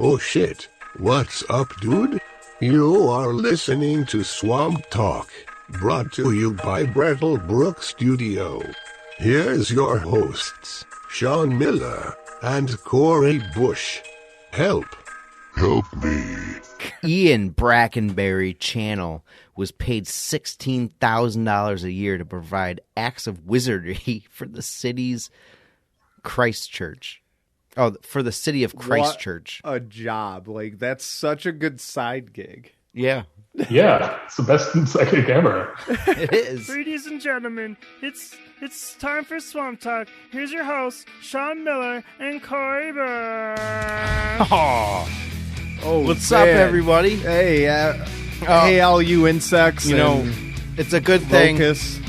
Oh shit, what's up, dude? You are listening to Swamp Talk, brought to you by Brattlebrook Studio. Here's your hosts, Sean Miller and Corey Bush. Help me. Ian Brackenberry Channel was paid $16,000 a year to provide acts of wizardry for the city's Christchurch. Oh, for the city of Christchurch. What a job. Like, that's such a good side gig. Yeah. Yeah, it's the best sidekick ever. It is. Ladies and gentlemen, it's time for Swamp Talk. Here's your hosts, Sean Miller and Corey Bush. Oh, what's up, everybody? Hey, hey, all you insects. You know, it's a good thing locusts.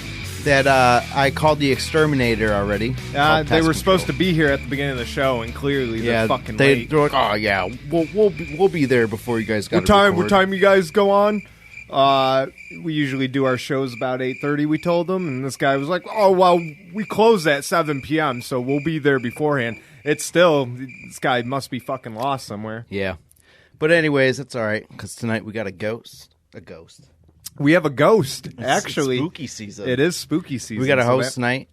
that I called the exterminator already. They were supposed to be here at the beginning of the show, and clearly they're fucking late. They're like, oh yeah, we'll be there before you guys got. What time you guys go on? We usually do our shows about 8:30. We told them, and this guy was like, "Oh well, we close at 7 p.m., so we'll be there beforehand." It's still, this guy must be fucking lost somewhere. Yeah, but anyways, that's all right because tonight we got a ghost. We have a ghost, It's actually. spooky season. It is spooky season. We got a host tonight,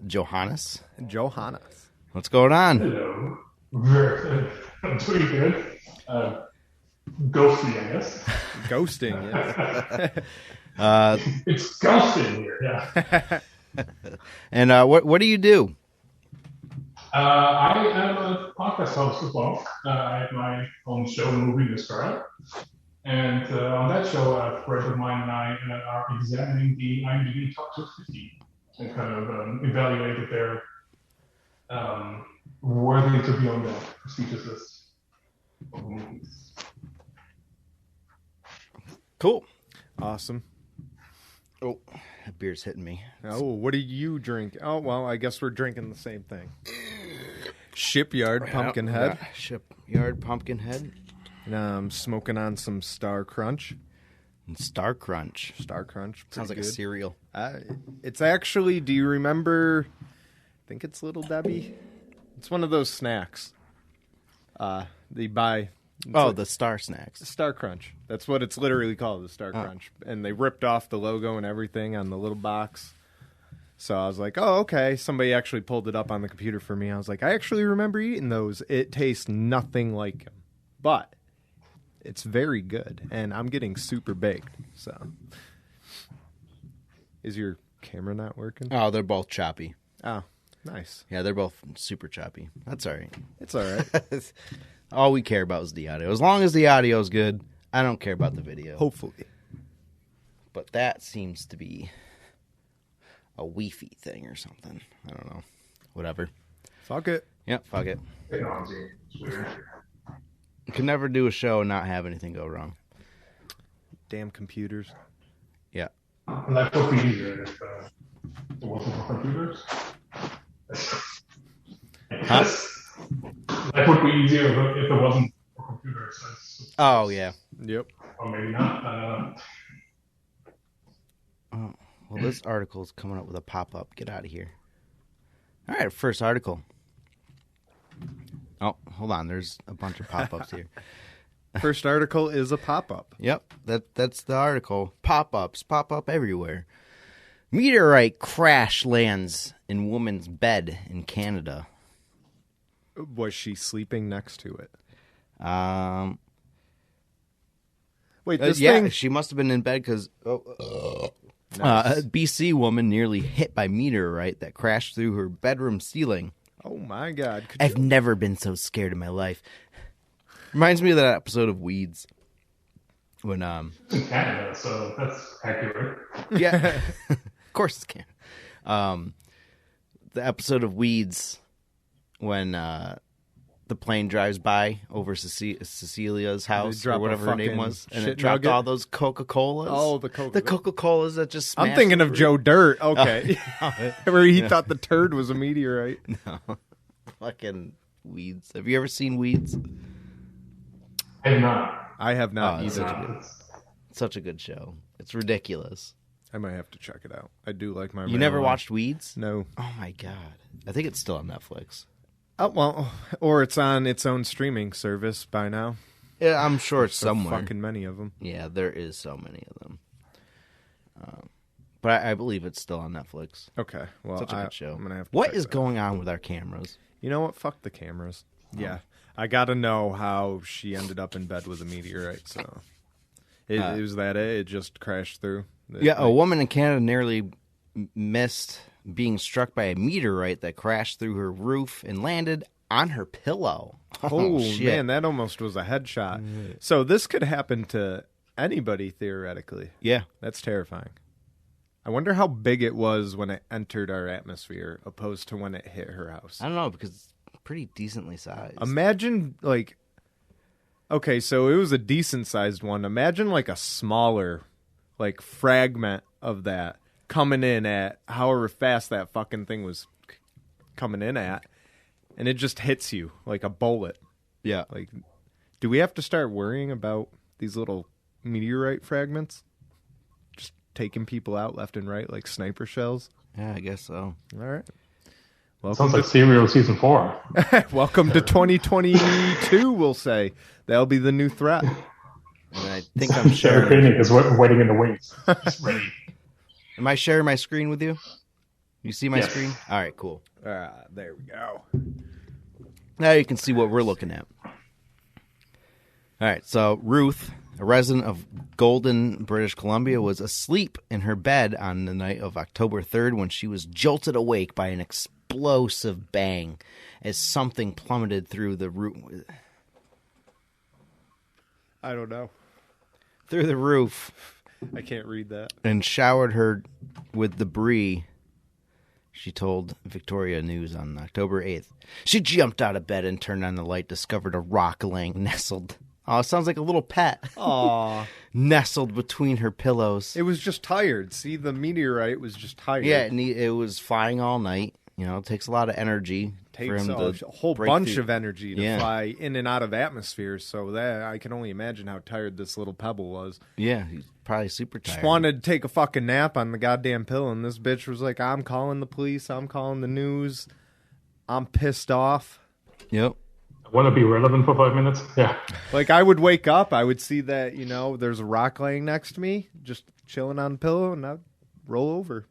Johannes. Johannes. What's going on? Hello. I'm doing good. Ghosty, I guess. Ghosting, yes. It's ghosting here, yeah. And what do you do? I am a podcast host as well. I have my own show, Mistrial. And on that show, a friend of mine and I are examining the IMDb Top 250 and kind of evaluate if they're worthy to be on the prestigious list of movies. Cool. Awesome. Oh, that beer's hitting me. Oh, what do you drink? Oh, well, I guess we're drinking the same thing. Shipyard Pumpkinhead. Shipyard Pumpkinhead. And I'm smoking on some Star Crunch. Star Crunch. Sounds like a cereal. It's actually, do you remember, I think it's Little Debbie? It's one of those snacks. They buy. The Star Snacks. Star Crunch. That's what it's literally called, the Star Crunch. And they ripped off the logo and everything on the little box. So I was like, oh, okay. Somebody actually pulled it up on the computer for me. I was like, I actually remember eating those. It tastes nothing like them. But it's very good. And I'm getting super baked. So is your camera not working? Oh, they're both choppy. Oh, nice. Yeah, they're both super choppy. That's all right. It's all right. All we care about is the audio. As long as the audio is good, I don't care about the video. Hopefully. But that seems to be a Wi-Fi thing or something. I don't know. Whatever. Fuck it. Yep, fuck it. Technology. It's weird. You can never do a show and not have anything go wrong. Damn computers. Yeah. Life would be easier if it wasn't for computers. Huh? Life would be easier if it wasn't for computers. Oh, yeah. Yep. Or maybe not. Oh, well, this article is coming up with a pop-up. Get out of here. All right, first article. Oh, hold on. There's a bunch of pop-ups here. First article is a pop-up. Yep, that's the article. Pop-ups pop up everywhere. Meteorite crash lands in woman's bed in Canada. Was she sleeping next to it? Wait, this yeah, thing... she must have been in bed because Nice. a BC woman nearly hit by meteorite that crashed through her bedroom ceiling. Oh my God! I've never been so scared in my life. Reminds me of that episode of Weeds when It's in Canada, so that's accurate. yeah, of course it's Canada. The episode of Weeds when the plane drives by over Cecilia's house or whatever her name was, and it dropped all those Coca-Colas. Oh, the Coca-Colas that just smashed I'm thinking of through. Joe Dirt. Okay. Oh. Where he thought the turd was a meteorite. No. Fucking Weeds. Have you ever seen Weeds? I have not. I have not it's either. such a good show. It's ridiculous. I might have to check it out. I do like my You never watched Weeds? No. Oh my God. I think it's still on Netflix. Oh, well, or it's on its own streaming service by now. Yeah, I'm sure it's somewhere. Fucking many of them. Yeah, there is so many of them. But I believe it's still on Netflix. Okay, well, Such a good show. I'm gonna have to What check is that. going on with our cameras? You know what? Fuck the cameras. Yeah, I gotta know how she ended up in bed with a meteorite. So it was that it just crashed through. A woman in Canada nearly missed being struck by a meteorite that crashed through her roof and landed on her pillow. Oh shit. man, that almost was a headshot. So this could happen to anybody theoretically. Yeah. That's terrifying. I wonder how big it was when it entered our atmosphere opposed to when it hit her house. I don't know, because it's pretty decently sized. Imagine, like, okay, so it was a decent-sized one. Imagine, like, a smaller, like, fragment of that coming in at however fast that fucking thing was coming in at, and it just hits you like a bullet. Yeah. Like, do we have to start worrying about these little meteorite fragments? Just taking people out left and right like sniper shells? Yeah, I guess so. All right. Sounds like Serial Season 4. Welcome to 2022, we'll say. That'll be the new threat. And I think I'm Sarah sharing. Koenig is waiting in the wings. Just ready. Am I sharing my screen with you? You see my Yes. screen? All right, cool. There we go. Now you can see what we're looking at. All right, so Ruth, a resident of Golden, British Columbia, was asleep in her bed on the night of October 3rd when she was jolted awake by an explosive bang as something plummeted through the roof. I don't know. Through the roof I can't read that. and showered her with debris, she told Victoria News on October 8th. She jumped out of bed and turned on the light, discovered a rock laying nestled. Oh, it sounds like a little pet. Aw. Nestled between her pillows. It was just tired. See, the meteorite was just tired. Yeah, and it was flying all night. You know, it takes a lot of energy for Takes him a to whole break bunch through. of energy to Yeah. fly in and out of atmospheres. So that I can only imagine how tired this little pebble was. Yeah, he's probably super tired. Just wanted to take a fucking nap on the goddamn pillow, and this bitch was like, I'm calling the police, I'm calling the news, I'm pissed off. Yep. Want to be relevant for 5 minutes? Yeah. Like, I would wake up, I would see that, there's a rock laying next to me, just chilling on the pillow, and I'd roll over.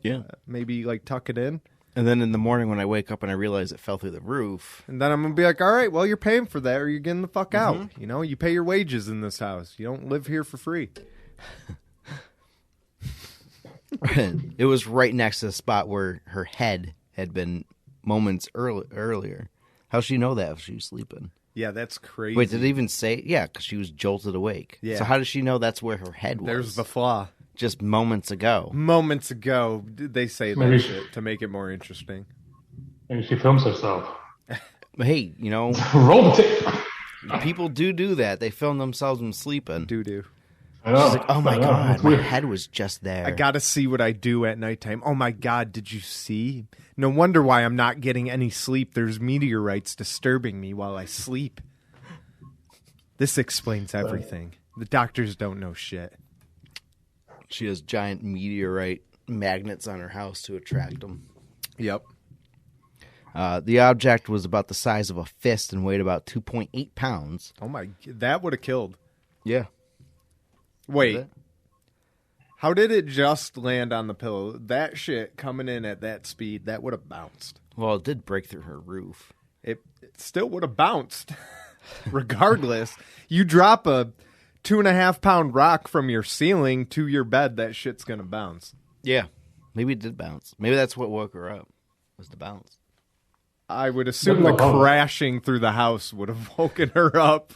Yeah. Maybe, like, tuck it in. And then in the morning when I wake up and I realize it fell through the roof. And then I'm going to be like, all right, well, you're paying for that or you're getting the fuck out. You pay your wages in this house. You don't live here for free. It was right next to the spot where her head had been moments earlier. How'd she know that if she was sleeping? Yeah, that's crazy. Wait, did it even say? Yeah, because she was jolted awake. Yeah. So how does she know that's where her head was? There's the flaw. Just moments ago. Moments ago, they say that Maybe- shit to make it more interesting. Maybe she films herself. But hey, Roll the tape. people do that. They film themselves when sleeping. Doo-doo. I know. She's like, oh my I know. God, It's my weird. head was just there. I gotta see what I do at nighttime. Oh my God, did you see? No wonder why I'm not getting any sleep. There's meteorites disturbing me while I sleep. This explains everything. The doctors don't know shit. She has giant meteorite magnets on her house to attract them. Yep. The object was about the size of a fist and weighed about 2.8 pounds. Oh my, that would have killed. Yeah. Wait, how did it just land on the pillow? That shit coming in at that speed, that would have bounced. Well, it did break through her roof. It still would have bounced. Regardless, you drop a 2.5 pound rock from your ceiling to your bed, that shit's gonna bounce. Yeah. Maybe it did bounce. Maybe that's what woke her up, was the bounce. I would assume the crashing through the house would have woken her up.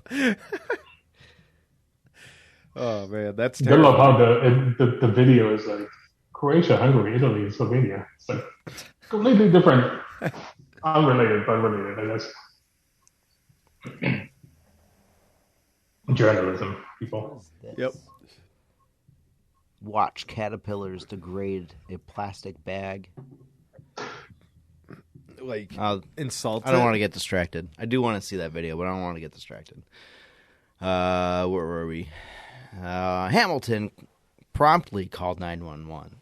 Oh man, that's I terrible. love how the video is like Croatia, Hungary, Italy, and Slovenia. It's like completely different. Unrelated, but related, I guess. Journalism, people. Yep. Watch caterpillars degrade a plastic bag. Like insult. I don't want to get distracted. I do want to see that video, but I don't want to get distracted. Where were we? Hamilton promptly called 911.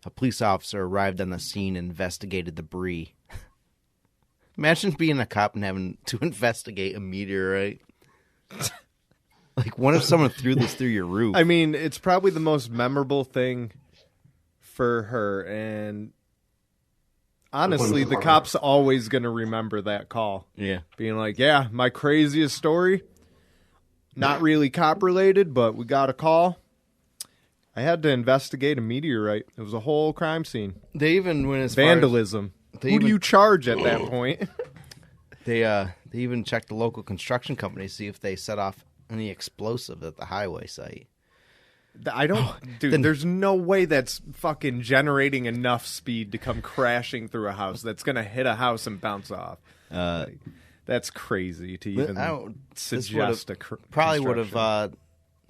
A police officer arrived on the scene and investigated debris. Imagine being a cop and having to investigate a meteorite. Like, what if someone threw this through your roof? I mean, it's probably the most memorable thing for her, and honestly, the cop's always going to remember that call. Yeah. Being like, yeah, my craziest story, not really cop-related, but we got a call. I had to investigate a meteorite. It was a whole crime scene. They even went as vandalism. Who do you charge at that point? They even checked the local construction company to see if they set off any explosive at the highway site. I don't, dude. There's no way that's fucking generating enough speed to come crashing through a house. That's gonna hit a house and bounce off. That's crazy to even suggest. Probably would have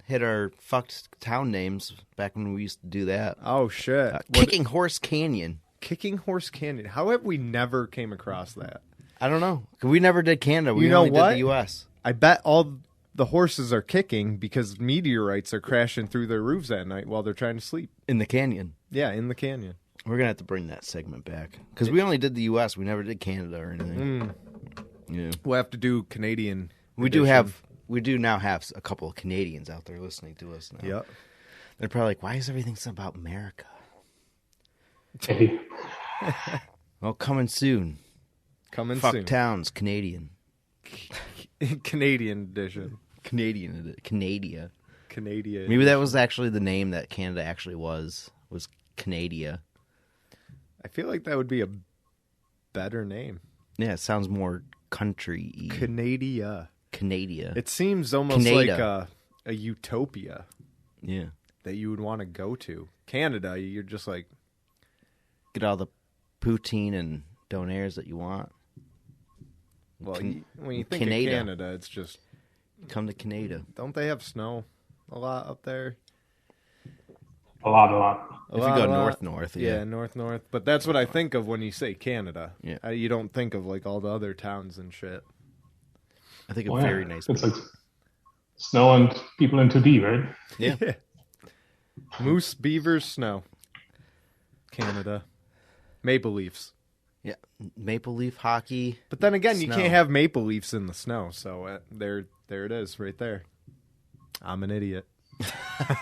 hit our fucked town names back when we used to do that. Oh shit! Kicking Horse Canyon. Kicking Horse Canyon. How have we never came across that? I don't know. We never did Canada. We only did the U.S. I bet all the horses are kicking because meteorites are crashing through their roofs at night while they're trying to sleep. In the canyon. Yeah, in the canyon. We're going to have to bring that segment back. Because we only did the U.S. We never did Canada or anything. Yeah. We'll have to do Canadian. We do now have a couple of Canadians out there listening to us now. Yep. They're probably like, why is everything so about America? Well, coming soon. Fuck towns, Canadian. Canadian edition. Canada. Maybe that was actually the name that Canada actually was Canada. I feel like that would be a better name. Yeah, it sounds more country-y. Canada. It seems almost like a utopia. Yeah. That you would want to go to. Canada, you're just like... Get all the poutine and donaires that you want. Well, when you think of Canada, it's just... Come to Canada. Don't they have snow a lot up there? A lot. If you go north. Yeah, north. But that's what I think of when you say Canada. Yeah. You don't think of like all the other towns and shit. I think a very nice place. It's like snow and people in 2D, right? Yeah. Moose, beavers, snow. Canada. Maple Leafs. Yeah, Maple Leaf hockey. But then again, you snow. can't have Maple Leafs in the snow. So there it is, right there. I'm an idiot.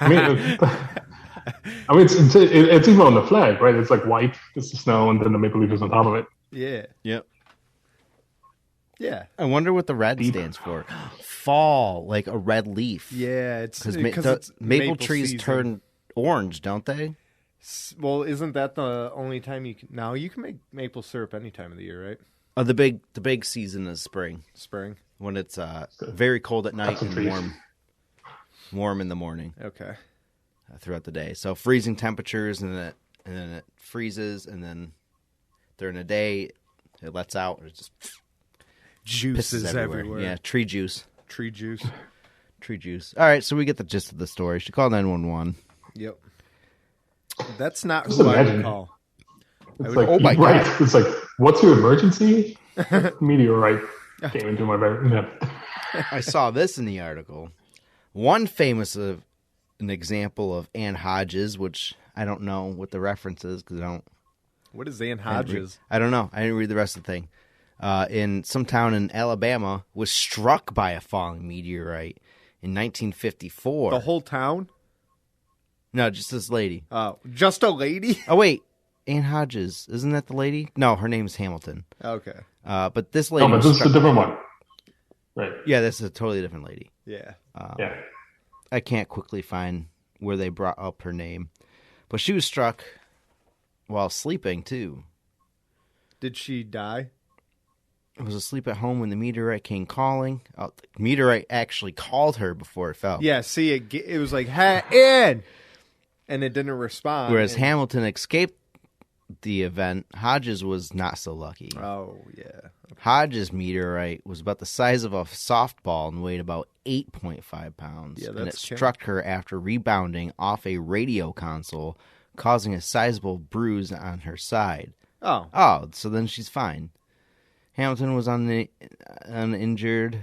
I mean, it's even on the flag, right? It's like white, it's the snow, and then the maple leaf is on top of it. Yeah. Yep. Yeah. I wonder what the red stands for. Fall, like a red leaf. Yeah, it's because maple trees season. Turn orange, don't they? Well, isn't that the only time you can... Now, you can make maple syrup any time of the year, right? Oh, the big season is spring. Spring. When it's very cold at night and warm in the morning. Okay. Throughout the day. So freezing temperatures, and then it freezes, and then during the day, it lets out, and it just juices everywhere. Yeah, tree juice. Tree juice. All right, so we get the gist of the story. She called 911. Yep. That's not who I would call. It's like, oh my God. It's like, what's your emergency? Meteorite came into my bedroom. Yeah. I saw this in the article. One famous an example of Ann Hodges, which I don't know what the reference is because I don't. What is Ann Hodges? I don't know. I didn't read the rest of the thing. In some town in Alabama, was struck by a falling meteorite in 1954. The whole town? No, just this lady. Oh, just a lady? Oh, wait. Ann Hodges. Isn't that the lady? No, her name's Hamilton. Okay. But this lady... No, but this is a different one. Right. Yeah, this is a totally different lady. Yeah. Yeah. I can't quickly find where they brought up her name. But she was struck while sleeping, too. Did she die? Was asleep at home when the meteorite came calling. The meteorite actually called her before it fell. Yeah, see, it was like, hey, Ann! And it didn't respond. Whereas Hamilton escaped the event, Hodges was not so lucky. Oh, yeah. Hodges' meteorite was about the size of a softball and weighed about 8.5 pounds. Yeah, and it struck her after rebounding off a radio console, causing a sizable bruise on her side. Oh, so then she's fine. Hamilton was uninjured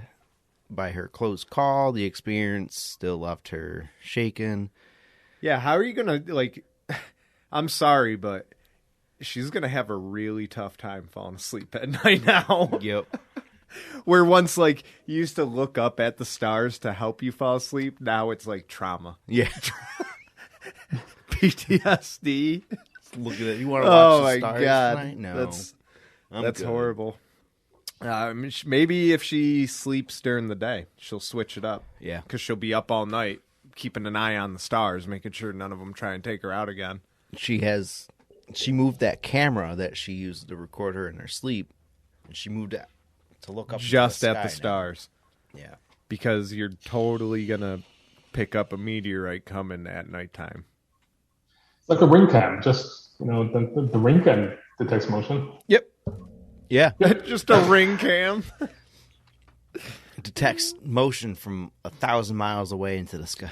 by her close call. The experience still left her shaken. Yeah, how are you going to, like, I'm sorry, but she's going to have a really tough time falling asleep at night now. Yep. Where once, like, you used to look up at the stars to help you fall asleep. Now it's like trauma. Yeah. PTSD. Look at it. You want to watch the stars my God. tonight? No. That's good. horrible. Maybe if she sleeps during the day, she'll switch it up. Yeah. Because she'll be up all night, keeping an eye on the stars, making sure none of them try and take her out again. She moved that camera that she used to record her in her sleep, and she moved it to look up just into the at the sky stars. now. Yeah. Because you're totally going to pick up a meteorite coming at nighttime. It's like a ring cam. Just, the ring cam detects motion. Yep. Yeah. Just a ring cam. It detects motion from 1,000 miles away into the sky.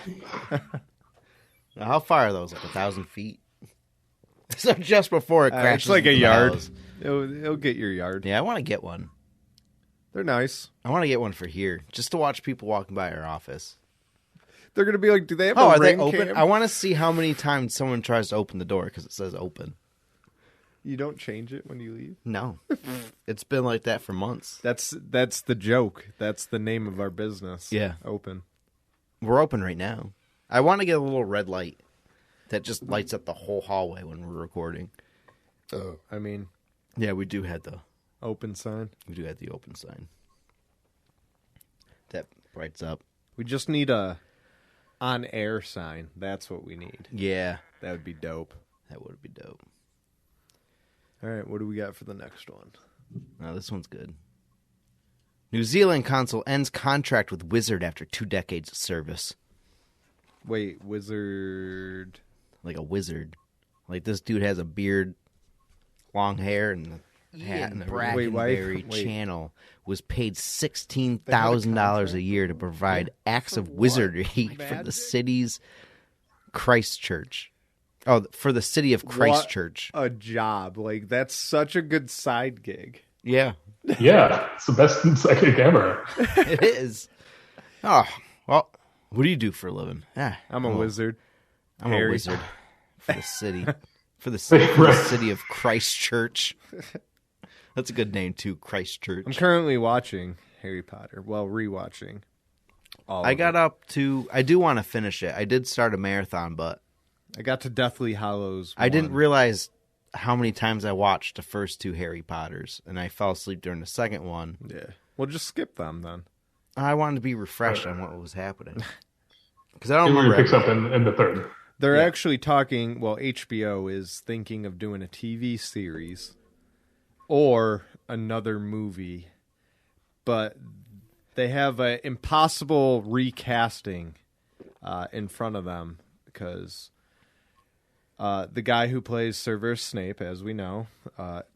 Now, how far are those? Like 1,000 feet? So just before it crashes. It's like a into the yard. house. It'll get your yard. Yeah, I want to get one. They're nice. I want to get one for here, just to watch people walking by our office. They're going to be like, do they have Oh, a are they ring open? cam? I want to see how many times someone tries to open the door because it says open. You don't change it when you leave? No. It's been like that for months. That's the joke. That's the name of our business. Yeah. Open. We're open right now. I want to get a little red light that just lights up the whole hallway when we're recording. I mean, Yeah, we do have the open sign. open sign. That brights up. We just need a on-air sign. That's what we need. Yeah, That would be dope. that would be dope. All right, what do we got for the next one? No, this one's good. New Zealand consul ends contract with Wizard after 2 decades of service. Wait, Wizard... Like a wizard. Like this dude has a beard, long hair, and a hat, and a Brackenberry channel. Was paid $16,000 a year to provide acts of wizardry for the city's Christchurch. Oh, for the city of Christchurch. What a job. Like, that's such a good side gig. Yeah, Yeah, it's the best psychic ever. it is. Oh, well, what do you do for a living? I'm a wizard. I'm Harry. a wizard for the city. For the city of Christchurch. That's a good name, too, Christchurch. I'm currently watching Harry Potter. Well, rewatching. I got up to... I do want to finish it. I did start a marathon, but... I got to Deathly Hallows 1. I didn't realize how many times I watched the first 2 Harry Potters, and I fell asleep during the second one. Yeah. Well, just skip them, then. I wanted to be refreshed on what was happening. Because I It don't really remember... picks up in the third. They're actually talking... Well, HBO is thinking of doing a TV series or another movie, but they have an impossible recasting in front of them because the guy who plays Severus Snape, as we know,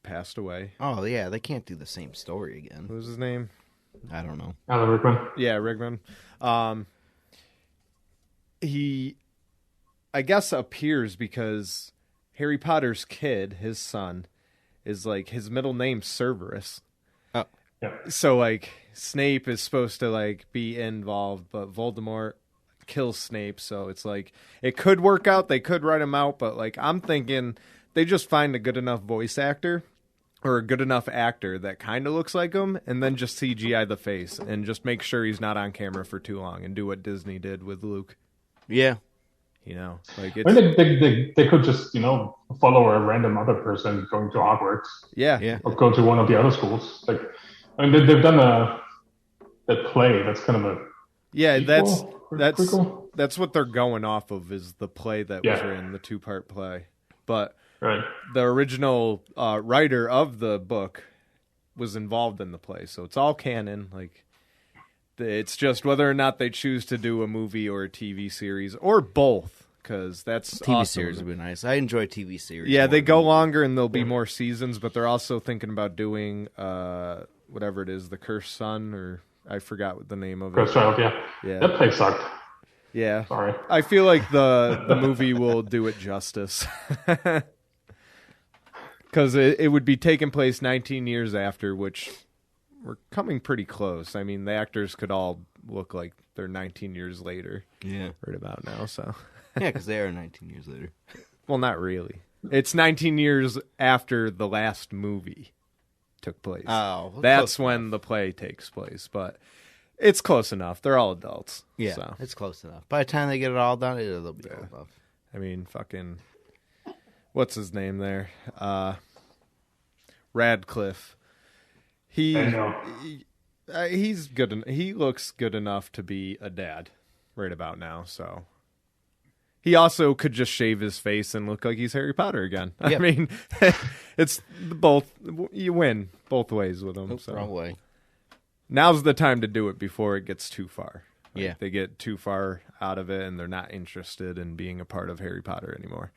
passed away. Oh, yeah, they can't do the same story again. What was his name? I don't know. Alan Rickman. Yeah, Rickman. He, I guess, appears because Harry Potter's kid, his son, is like his middle name's Cerberus. Oh. Yeah. So like Snape is supposed to like be involved, but Voldemort kills Snape. So it's like it could work out. They could write him out, but like I'm thinking they just find a good enough voice actor or a good enough actor that kind of looks like him, and then just CGI the face and just make sure he's not on camera for too long and do what Disney did with Luke. Yeah. You know, like I mean, they could just, follow a random other person going to Hogwarts yeah. or go to one of the other schools. Like, I mean, they've done that play. That's kind of a Yeah, prequel? that's what they're going off of is the play that was in the 2-part play. But right. the original writer of the book was involved in the play, so it's all canon. Like, it's just whether or not they choose to do a movie or a TV series or both, because that's TV awesome. series would be nice. I enjoy TV series. Yeah, more they than go movies. longer and there'll be more seasons, but they're also thinking about doing whatever it is, The Cursed Son, or I forgot what the name of it. Cursed Child, yeah. Yeah. That play sucked. Yeah. Sorry. I feel like the movie will do it justice. Because it would be taking place 19 years after, which we're coming pretty close. I mean, the actors could all look like they're 19 years later Yeah. right about now. So, Yeah, because they are 19 years later. well, not really. It's 19 years after the last movie took place. Oh, that's when the play takes place, but it's close enough. They're all adults. Yeah, so. it's close enough. By the time they get it all done, it'll be close enough. I mean, fucking, what's his name there? Radcliffe. He's good. He looks good enough to be a dad right about now. So he also could just shave his face and look like he's Harry Potter again. Yep. I mean, it's both. You win both ways with him. So. Wrong way. Now's the time to do it before it gets too far. Like, yeah, they get too far out of it and they're not interested in being a part of Harry Potter anymore.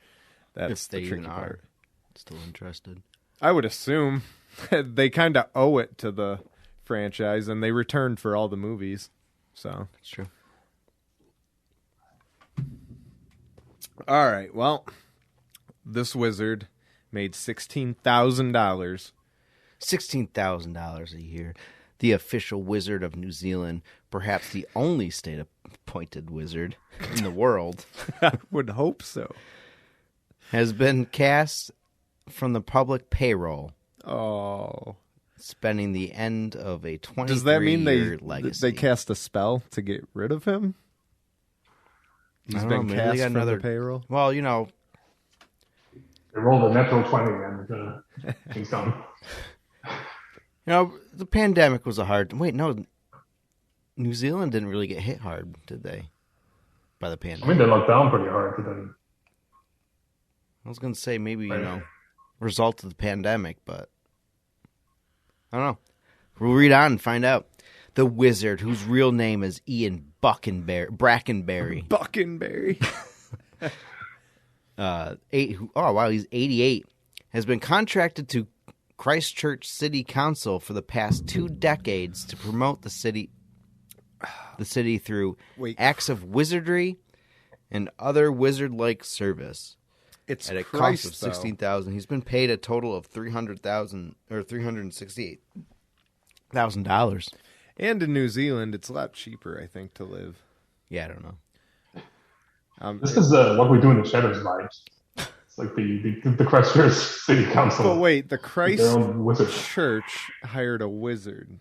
That's the tricky part. Still interested. I would assume they kind of owe it to the franchise, and they returned for all the movies. So that's true. All right. Well, this wizard made $16,000. $16,000 a year. The official wizard of New Zealand, perhaps the only state-appointed wizard in the world. I would hope so. Has been cast from the public payroll. Oh. Spending the end of a 23-year Does that mean legacy. they cast a spell to get rid of him? He's been cast for the payroll? Well, you know. They rolled a natural 20 and he's gone. You know, the pandemic was a hard... Wait, no. New Zealand didn't really get hit hard, did they? By the pandemic. I mean, they locked down pretty hard. But then... I was going to say maybe, result of the pandemic, but... I don't know. We'll read on and find out. The wizard, whose real name is Ian Brackenberry. Buckenberry. He's 88. Has been contracted to Christchurch City Council for the past 2 decades to promote the city through acts of wizardry and other wizard-like service. It's at a Christ, cost of $16,000. He's been paid a total of $300,000 or $368,000. And in New Zealand, it's a lot cheaper, I think, to live. Yeah, I don't know. This is what we do in the Shadows vibes. It's like the Christchurch City Council. But wait, the Christchurch hired a wizard.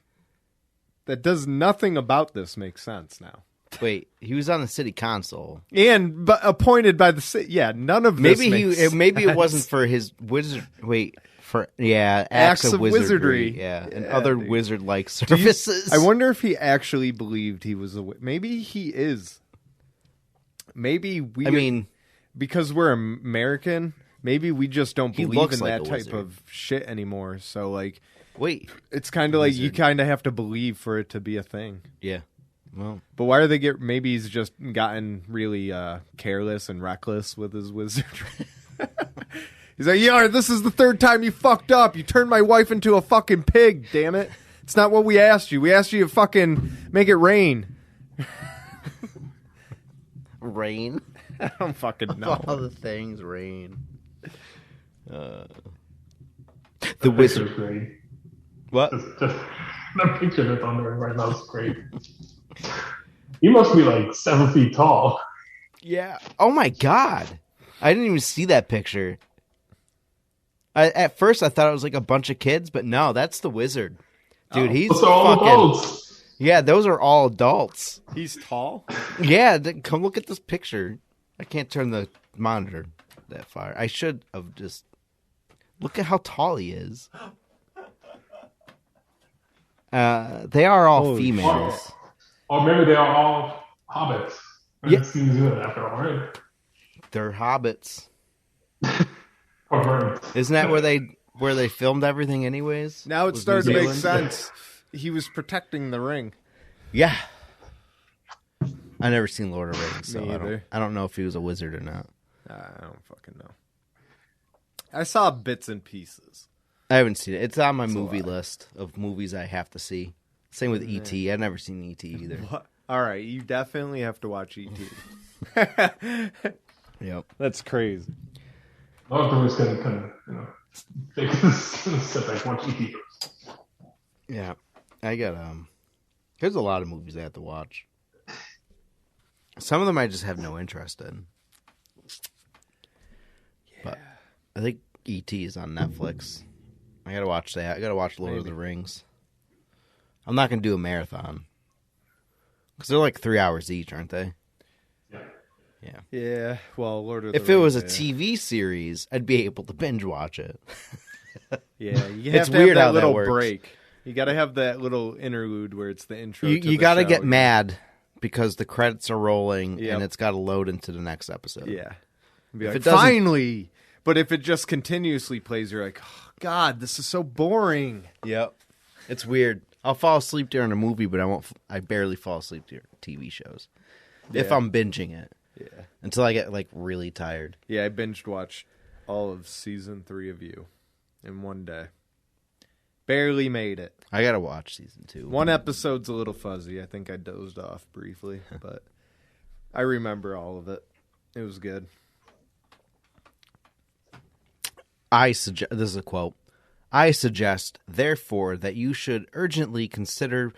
That does nothing about this make sense now. Wait, he was on the city council but appointed by the city. Yeah, none of this. Maybe it wasn't for his wizard. Wait, for acts of wizardry. And other wizard-like services. I wonder if he actually believed he was maybe he is. Maybe we. I mean, because we're American, maybe we just don't believe in that type wizard. of shit anymore. So like, wait, it's kind of like you kind of have to believe for it to be a thing. Yeah. Well, but why do they get? Maybe he's just gotten really careless and reckless with his wizardry. He's like, "Yeah, this is the 3rd time you fucked up. You turned my wife into a fucking pig. Damn it! It's not what we asked you. We asked you to fucking make it rain." Rain? I don't fucking know. All the things rain. The wizard. Great. What? Just that picture that's on there right now is great. He must be like 7 feet tall. Yeah. Oh my god. I didn't even see that picture. At first I thought it was like a bunch of kids, but no, that's the wizard. Dude, he's all adults. Yeah, those are all adults. He's tall? Yeah, come look at this picture. I can't turn the monitor that far. I should have just... Look at how tall he is. They are all females. Or maybe they are all hobbits. Yeah. It's New Zealand after all, right? They're hobbits. Or birds. Isn't that where they filmed everything anyways? Now it starts to make sense. He was protecting the ring. Yeah. I never seen Lord of the Rings, so Me either. I don't know if he was a wizard or not. I don't fucking know. I saw bits and pieces. I haven't seen it. It's on my movie list of movies I have to see. Same with E.T. I've never seen E.T. either. What? All right, you definitely have to watch E.T. Yep. That's crazy. I'm just going to kind of, take a step back, watch E.T. first. Yeah. I got, there's a lot of movies I have to watch. Some of them I just have no interest in. Yeah. But I think E.T. is on Netflix. I gotta watch that. I gotta watch Lord of the Rings. I'm not gonna do a marathon. Because they're like 3 hours each, aren't they? Yeah. Yeah. Well, Lord of the If Rings, it was a TV series, I'd be able to binge watch it. Yeah, you It's have to weird have how that that little works. break. You got to have that little interlude where it's the intro. You got to get mad because the credits are rolling Yep. and it's got to load into the next episode. Yeah. Be If like, it doesn't- finally. But if it just continuously plays, you're like, oh, God, this is so boring. Yep. It's weird. I'll fall asleep during a movie, but I barely fall asleep during TV shows. If Yeah. I'm binging it. Yeah. Until I get like really tired. Yeah, I binged watched all of season 3 of You in one day. Barely made it. I got to watch season 2. One episode's a little fuzzy. I think I dozed off briefly, but I remember all of it. It was good. This is a quote. I suggest, therefore, that you should urgently consider.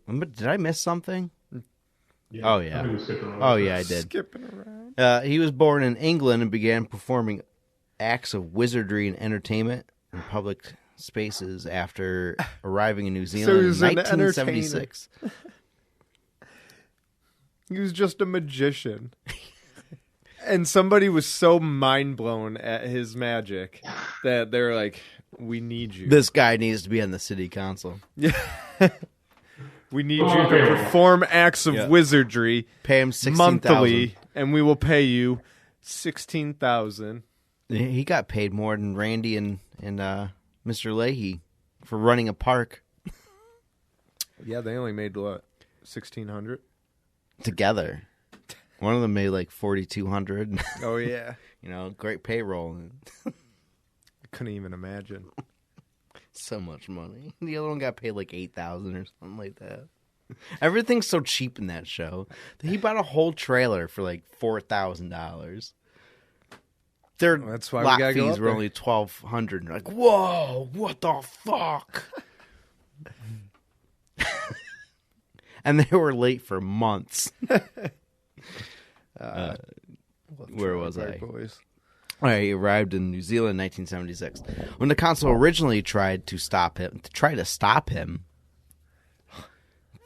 Did I miss something? Yeah, Oh, yeah. I think we skipped around. Oh, yeah, I did. Skipping around. He was born in England and began performing acts of wizardry and entertainment in public spaces after arriving in New Zealand he in was an 1976. He was just a magician. And somebody was so mind blown at his magic that they're like, we need you. This guy needs to be on the city council. We need you to perform acts of Yeah. wizardry Pay him $16,000. monthly, and we will pay you $16,000. He got paid more than Randy and Mr. Leahy for running a park Yeah, they only made what, $1,600? together. One of them made like $4,200. Oh yeah, Great payroll. I couldn't even imagine. So much money. The other one got paid like $8,000 or something like that. Everything's so cheap in that show. He bought a whole trailer for like $4,000. Their That's why we lot gotta go fees up were there. only $1,200. You're like, whoa, what the fuck? And they were late for months. Where was I? Boys. He arrived in New Zealand in 1976. When the council originally tried to stop him,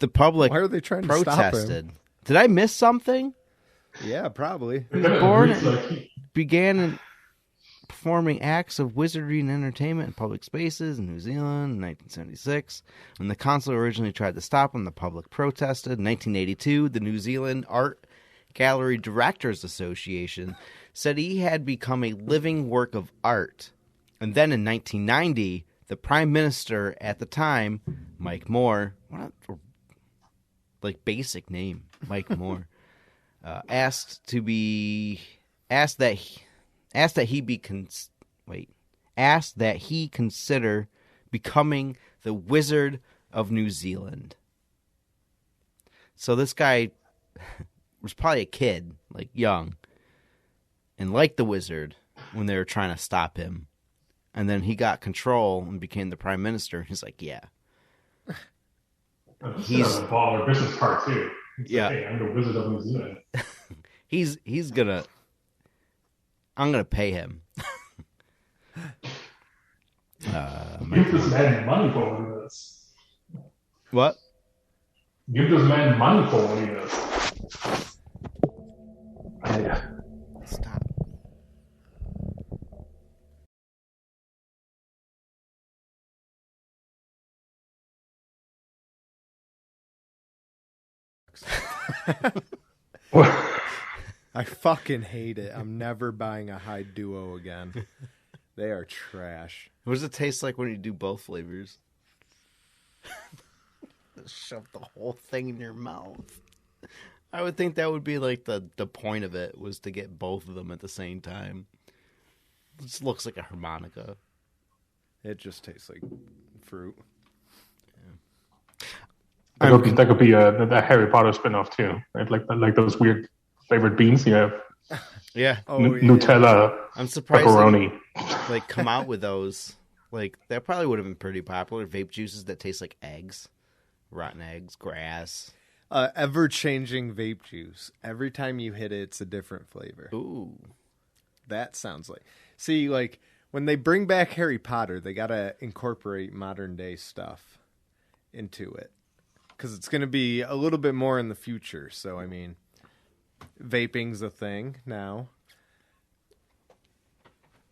the public Why are they trying to stop protested. him? Did I miss something? Yeah, probably. Born It's like, began performing acts of wizardry and entertainment in public spaces in New Zealand in 1976. When the council originally tried to stop him, the public protested. In 1982, the New Zealand Art Gallery Directors Association said he had become a living work of art. And then in 1990, the Prime Minister at the time, Mike Moore, basic name, Mike Moore, asked that he consider becoming the Wizard of New Zealand. So this guy was probably a kid, like young, and liked the wizard when they were trying to stop him. And then he got control and became the prime minister. He's like, yeah. he's a baller business card too. It's Yeah. Like, hey, I'm the Wizard of New Zealand. I'm gonna pay him. Give this man money for what he does. What? Give this man money for what he does. Stop. I fucking hate it. I'm never buying a high duo again. They are trash. What does it taste like when you do both flavors? Shove the whole thing in your mouth. I would think that would be like the point of it, was to get both of them at the same time. It just looks like a harmonica. It just tastes like fruit. That could be a Harry Potter spin-off too, right? Like those weird flavored beans you have. Yeah. Oh, Nutella, I'm surprised pepperoni. they come out with those. Like, that probably would have been pretty popular. Vape juices that taste like eggs. Rotten eggs, grass. Ever-changing vape juice. Every time you hit it, it's a different flavor. Ooh. That sounds like... See, like, when they bring back Harry Potter, they got to incorporate modern day stuff into it. Because it's going to be a little bit more in the future. So, I mean, vaping's a thing now.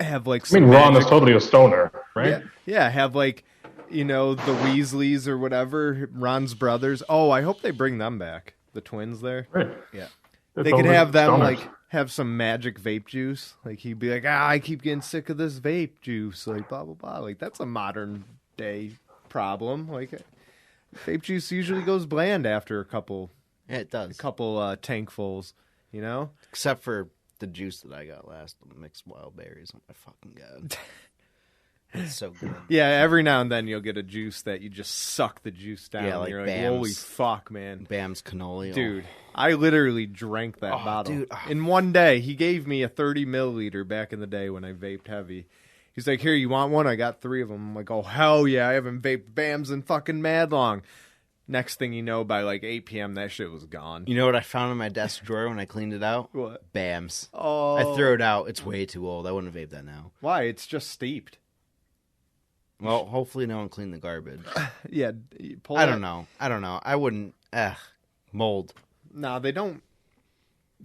Have, like, some Ron is totally a stoner, right? Yeah, have, like, you know, the Weasleys or whatever, Ron's brothers. Oh, I hope they bring them back. The twins there. Right. Yeah. They're They could totally have them, stoners. like, have some magic vape juice. Like, he'd be like, I keep getting sick of this vape juice. Like, blah, blah, blah. Like, that's a modern day problem. Like, vape juice usually goes bland after a couple it does. tankfuls, you know? Except for the juice that I got last, the mixed wild berries. Oh my fucking god. It's so good. Yeah, every now and then you'll get a juice that you just suck the juice down. Yeah, like You're like, Bam's. holy fuck, man. Bam's cannoli. Dude, I literally drank that bottle. Dude. In one day. He gave me a 30 milliliter back in the day when I vaped heavy. He's like, here, you want one? I got 3 of them. I'm like, oh, hell yeah. I haven't vaped Bams in fucking mad long. Next thing you know, by like 8 p.m., that shit was gone. You know what I found in my desk drawer when I cleaned it out? What? Bams. Oh. I threw it out. It's way too old. I wouldn't vape that now. Why? It's just steeped. Well, hopefully no one cleaned the garbage. Yeah. I don't know. I wouldn't. Mold. No, they don't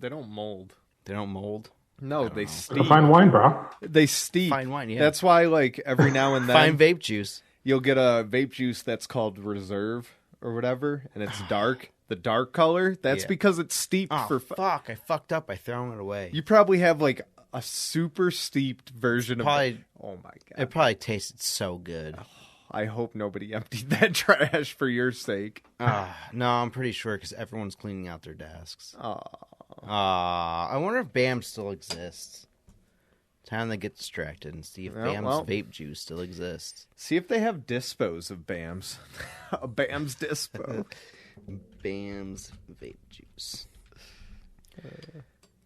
mold. They don't mold. No, they It's a steep. fine wine, bro. They steep. Fine wine, yeah. That's why, like, every now and then Fine vape juice. you'll get a vape juice that's called Reserve or whatever, and it's dark. The dark color, that's Yeah. because it's steeped Oh, for... fuck. I fucked up by throwing it away. You probably have, like, a super steeped version Probably- of... Oh, my God. It probably tasted so good. I hope nobody emptied that trash for your sake. No, I'm pretty sure because everyone's cleaning out their desks. Aw. I wonder if BAM still exists. Time to get distracted and see if BAM's vape juice still exists. See if they have dispos of BAMs. A BAM's dispo. BAM's vape juice.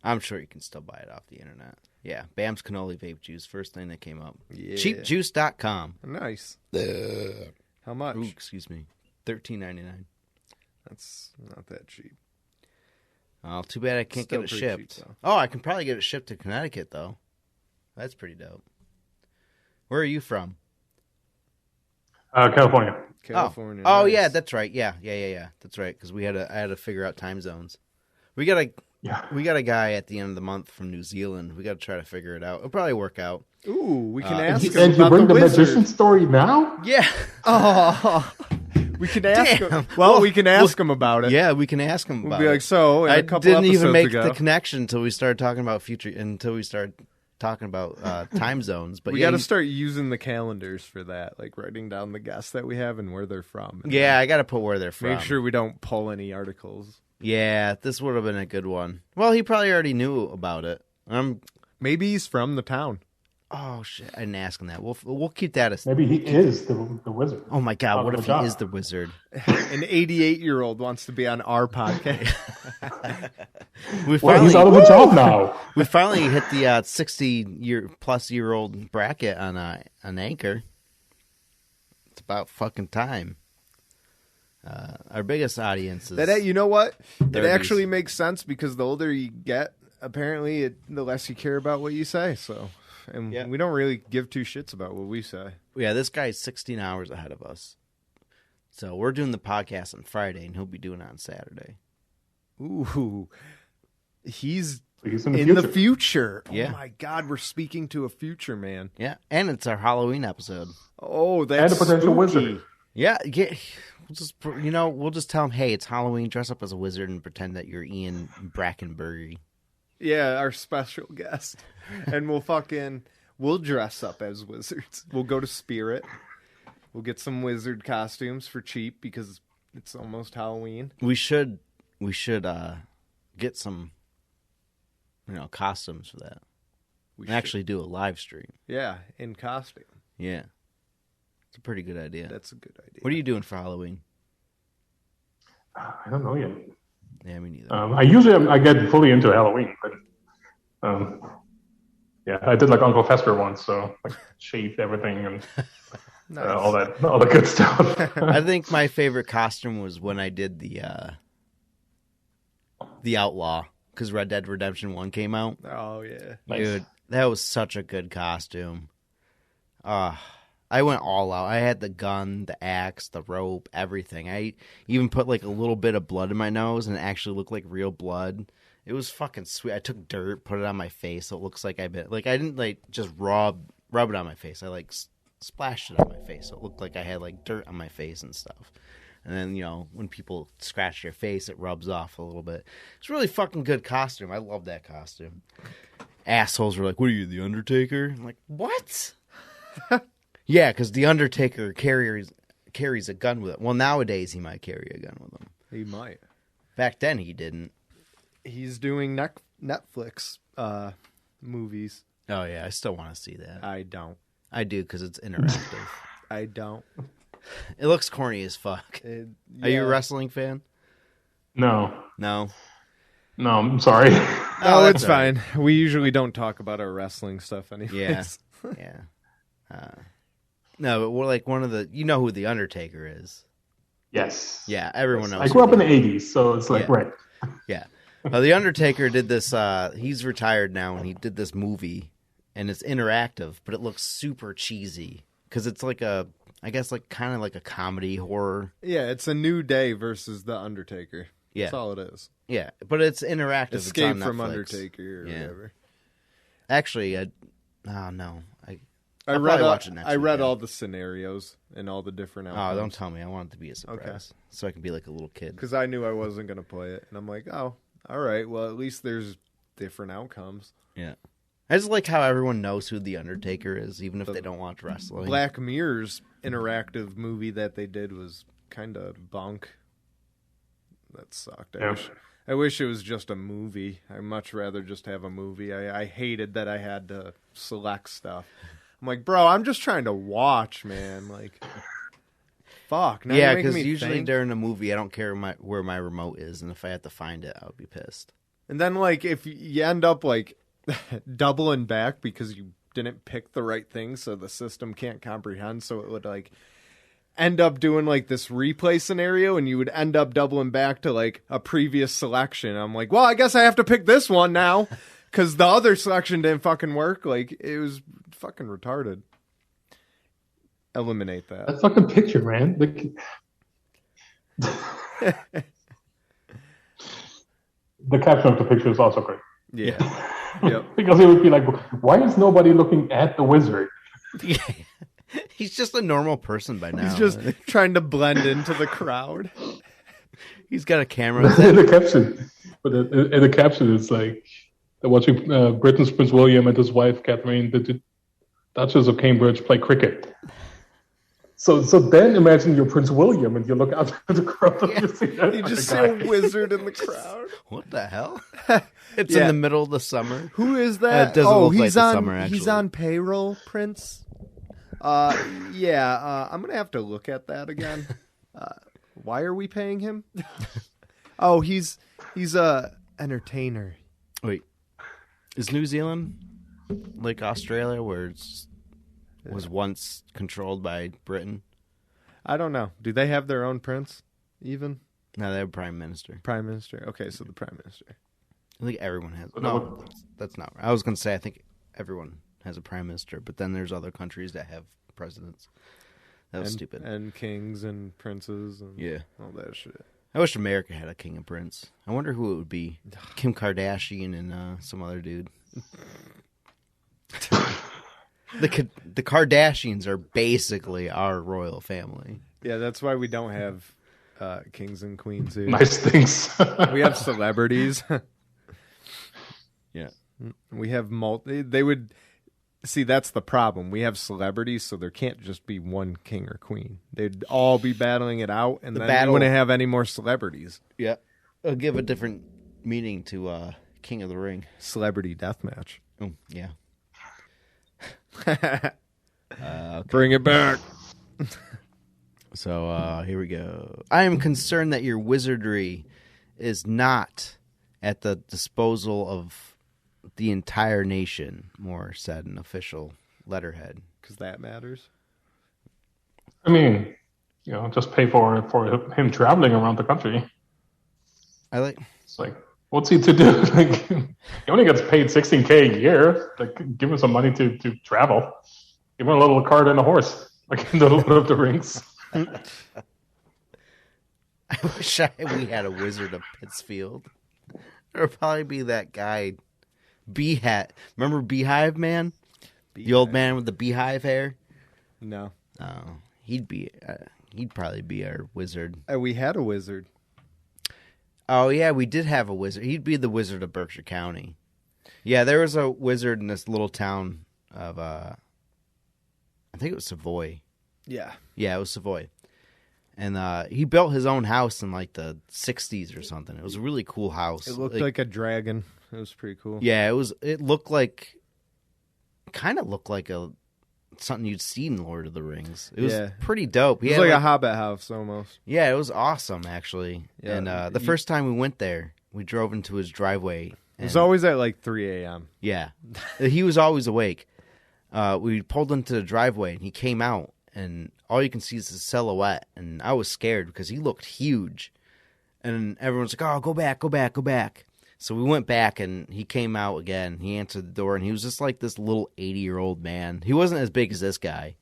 I'm sure you can still buy it off the internet. Yeah, BAM's cannoli vape juice. First thing that came up. Yeah. Cheapjuice.com. Nice. How much? Ooh, excuse me. $13.99. That's not that cheap. Oh, too bad I can't Still get it pretty shipped. cheap, though. Oh, I can probably get it shipped to Connecticut, though. That's pretty dope. Where are you from? California. California. Oh, nice. yeah, that's right. Yeah. That's right. Because I had to figure out time zones. We got a guy at the end of the month from New Zealand. We got to try to figure it out. It'll probably work out. Ooh, we can ask him And you about bring the wizard. magician story now? Yeah. Oh, we can ask Damn. him. Well, we can ask him about it. Yeah, we can ask him We'll about be it. like, so in I a couple didn't episodes even make ago, the connection until we started talking about talking about time zones. But we yeah, got to start using the calendars for that, like writing down the guests that we have and where they're from. And yeah, I got to put where they're from. make sure we don't pull any articles. Yeah, this would have been a good one. Well, he probably already knew about it. Maybe he's from the town. Oh shit! I didn't ask him that. We'll keep that as. Maybe he is the wizard. Oh my god! What Oh, if he God. is the wizard? An 88-year-old wants to be on our podcast. Well, he's out of a job now. We finally hit the 60-year-old bracket on Anchor. It's about fucking time. Our biggest audience is That you know what? It 30s. actually makes sense because the older you get, apparently, the less you care about what you say. So, and Yeah. we don't really give two shits about what we say. Yeah, this guy's 16 hours ahead of us. So we're doing the podcast on Friday, and he'll be doing it on Saturday. Ooh, he's He's in the future. Yeah. Oh my God, we're speaking to a future man. Yeah, and it's our Halloween episode. Oh, And that's a potential spooky. wizard. Yeah, we'll just tell him, hey, it's Halloween. Dress up as a wizard and pretend that you're Ian Brackenbury. Yeah, our special guest, and we'll dress up as wizards. We'll go to Spirit. We'll get some wizard costumes for cheap because it's almost Halloween. We should get some, costumes for that. We And actually do a live stream. yeah, in costume. Yeah, it's a pretty good idea. That's a good idea. What are you doing for Halloween? I don't know yet. Yeah, me neither. I get fully into Halloween, but I did like Uncle Fester once, so like shaved everything and Nice. all the good stuff. I think my favorite costume was when I did the Outlaw, because Red Dead Redemption 1 came out. Oh yeah. Nice. Dude, That was such a good costume. I went all out. I had the gun, the axe, the rope, everything. I even put like a little bit of blood in my nose and it actually looked like real blood. It was fucking sweet. I took dirt, put it on my face, so it looks like I didn't like just rub it on my face. I like splashed it on my face, so it looked like I had like dirt on my face and stuff. And then, you know, when people scratch your face, it rubs off a little bit. It's a really fucking good costume. I love that costume. Assholes were like, "What are you, the Undertaker?" I'm like, "What?" Yeah, because the Undertaker carries a gun with it. Well, nowadays he might carry a gun with him. He might. Back then he didn't. He's doing Netflix movies. Oh, yeah, I still want to see that. I don't. I do, because it's interactive. I don't. It looks corny as fuck. Yeah. Are you a wrestling fan? No. No? No, I'm sorry. Oh, it's fine. Right. We usually don't talk about our wrestling stuff anyways. Yeah. Yeah. No, but we're like one of the... You know who the Undertaker is. Yes. Yeah, everyone knows. I grew up in the 80s, so it's like, right. Yeah. The Undertaker did this... he's retired now, and he did this movie, and it's interactive, but it looks super cheesy. Because it's like a... I guess like kind of like a comedy horror. Yeah, it's a New Day versus the Undertaker. Yeah. That's all it is. Yeah, but it's interactive. Escape it's on from Netflix. Undertaker or whatever. Actually, no. I read all the scenarios and all the different outcomes. Oh, don't tell me. I want it to be a surprise. Okay. So I can be like a little kid. Because I knew I wasn't going to play it. And I'm like, oh, all right. Well, at least there's different outcomes. Yeah. I just like how everyone knows who The Undertaker is, even if they don't watch wrestling. Black Mirror's interactive movie that they did was kind of bunk. That sucked. I wish it was just a movie. I'd much rather just have a movie. I hated that I had to select stuff. I'm like, bro, I'm just trying to watch, man. Like, fuck. Now yeah, because usually during a movie, I don't care where my remote is, and if I have to find it, I would be pissed. And then, like, if you end up, like, doubling back because you didn't pick the right thing, so the system can't comprehend, so it would, like, end up doing, like, this replay scenario, and you would end up doubling back to, like, a previous selection. I'm like, well, I guess I have to pick this one now, because the other selection didn't fucking work. Like, it was fucking retarded. Eliminate that. That fucking picture, man. The caption of the picture is also great. Yeah. Yep. Because it would be like, why is nobody looking at the wizard? He's just a normal person by now. He's just trying to blend into the crowd. He's got a camera. In the caption. But in the caption, it's like, they're watching Britain's Prince William and his wife, Catherine, the Duchess of Cambridge, play cricket. So then imagine you're Prince William and you look out to the crowd. Yeah. You just see a wizard in the crowd. What the hell? It's in the middle of the summer. Who is that? It doesn't look like the summer, actually. He's on payroll, Prince. I'm going to have to look at that again. Why are we paying him? Oh, he's a entertainer. Wait. Is New Zealand like Australia, where it was once controlled by Britain? I don't know. Do they have their own prince, even? No, they have a prime minister. Prime minister. Okay, so the prime minister. I think everyone has. No, that's not right. I was going to say, I think everyone has a prime minister, but then there's other countries that have presidents. That was stupid. And kings and princes and all that shit. I wish America had a king and prince. I wonder who it would be. Kim Kardashian and some other dude. The Kardashians are basically our royal family. Yeah, that's why we don't have kings and queens here. Nice things. We have celebrities. Yeah. We have they would... See, that's the problem. We have celebrities, so there can't just be one king or queen. They'd all be battling it out, and then we wouldn't have any more celebrities. Yeah. I'll give a different meaning to King of the Ring. Celebrity deathmatch. Oh, yeah. Okay. Bring it back. So, here we go. I am concerned that your wizardry is not at the disposal of the entire nation, Moore said in official letterhead. Because that matters. I mean, just pay for him traveling around the country. It's like What's he to do? Like, he only gets paid $16K a year. Like, give him some money to travel. Give him a little cart and a horse, like in the Lord of the Rings. I wish we had a Wizard of Pittsfield. There would probably be that guy, Beehat. Remember Beehive Man? The old man with the beehive hair? No. Oh, he'd probably be our wizard. We had a wizard. Oh, yeah, we did have a wizard. He'd be the wizard of Berkshire County. Yeah, there was a wizard in this little town of, I think it was Savoy. Yeah. Yeah, it was Savoy. And he built his own house in like the 60s or something. It was a really cool house. It looked like a dragon. It was pretty cool. Yeah, it looked like, kind of looked like something you'd see in Lord of the Rings. It was pretty dope. It was like a Hobbit house almost. Yeah, it was awesome actually. Yeah, and the first time we went there, we drove into his driveway. It was always at like 3 a.m. Yeah, he was always awake. We pulled into the driveway and he came out, and all you can see is his silhouette. And I was scared because he looked huge. And everyone's like, "Oh, go back, go back, go back." So we went back, and he came out again. He answered the door, and he was just like this little 80-year-old man. He wasn't as big as this guy.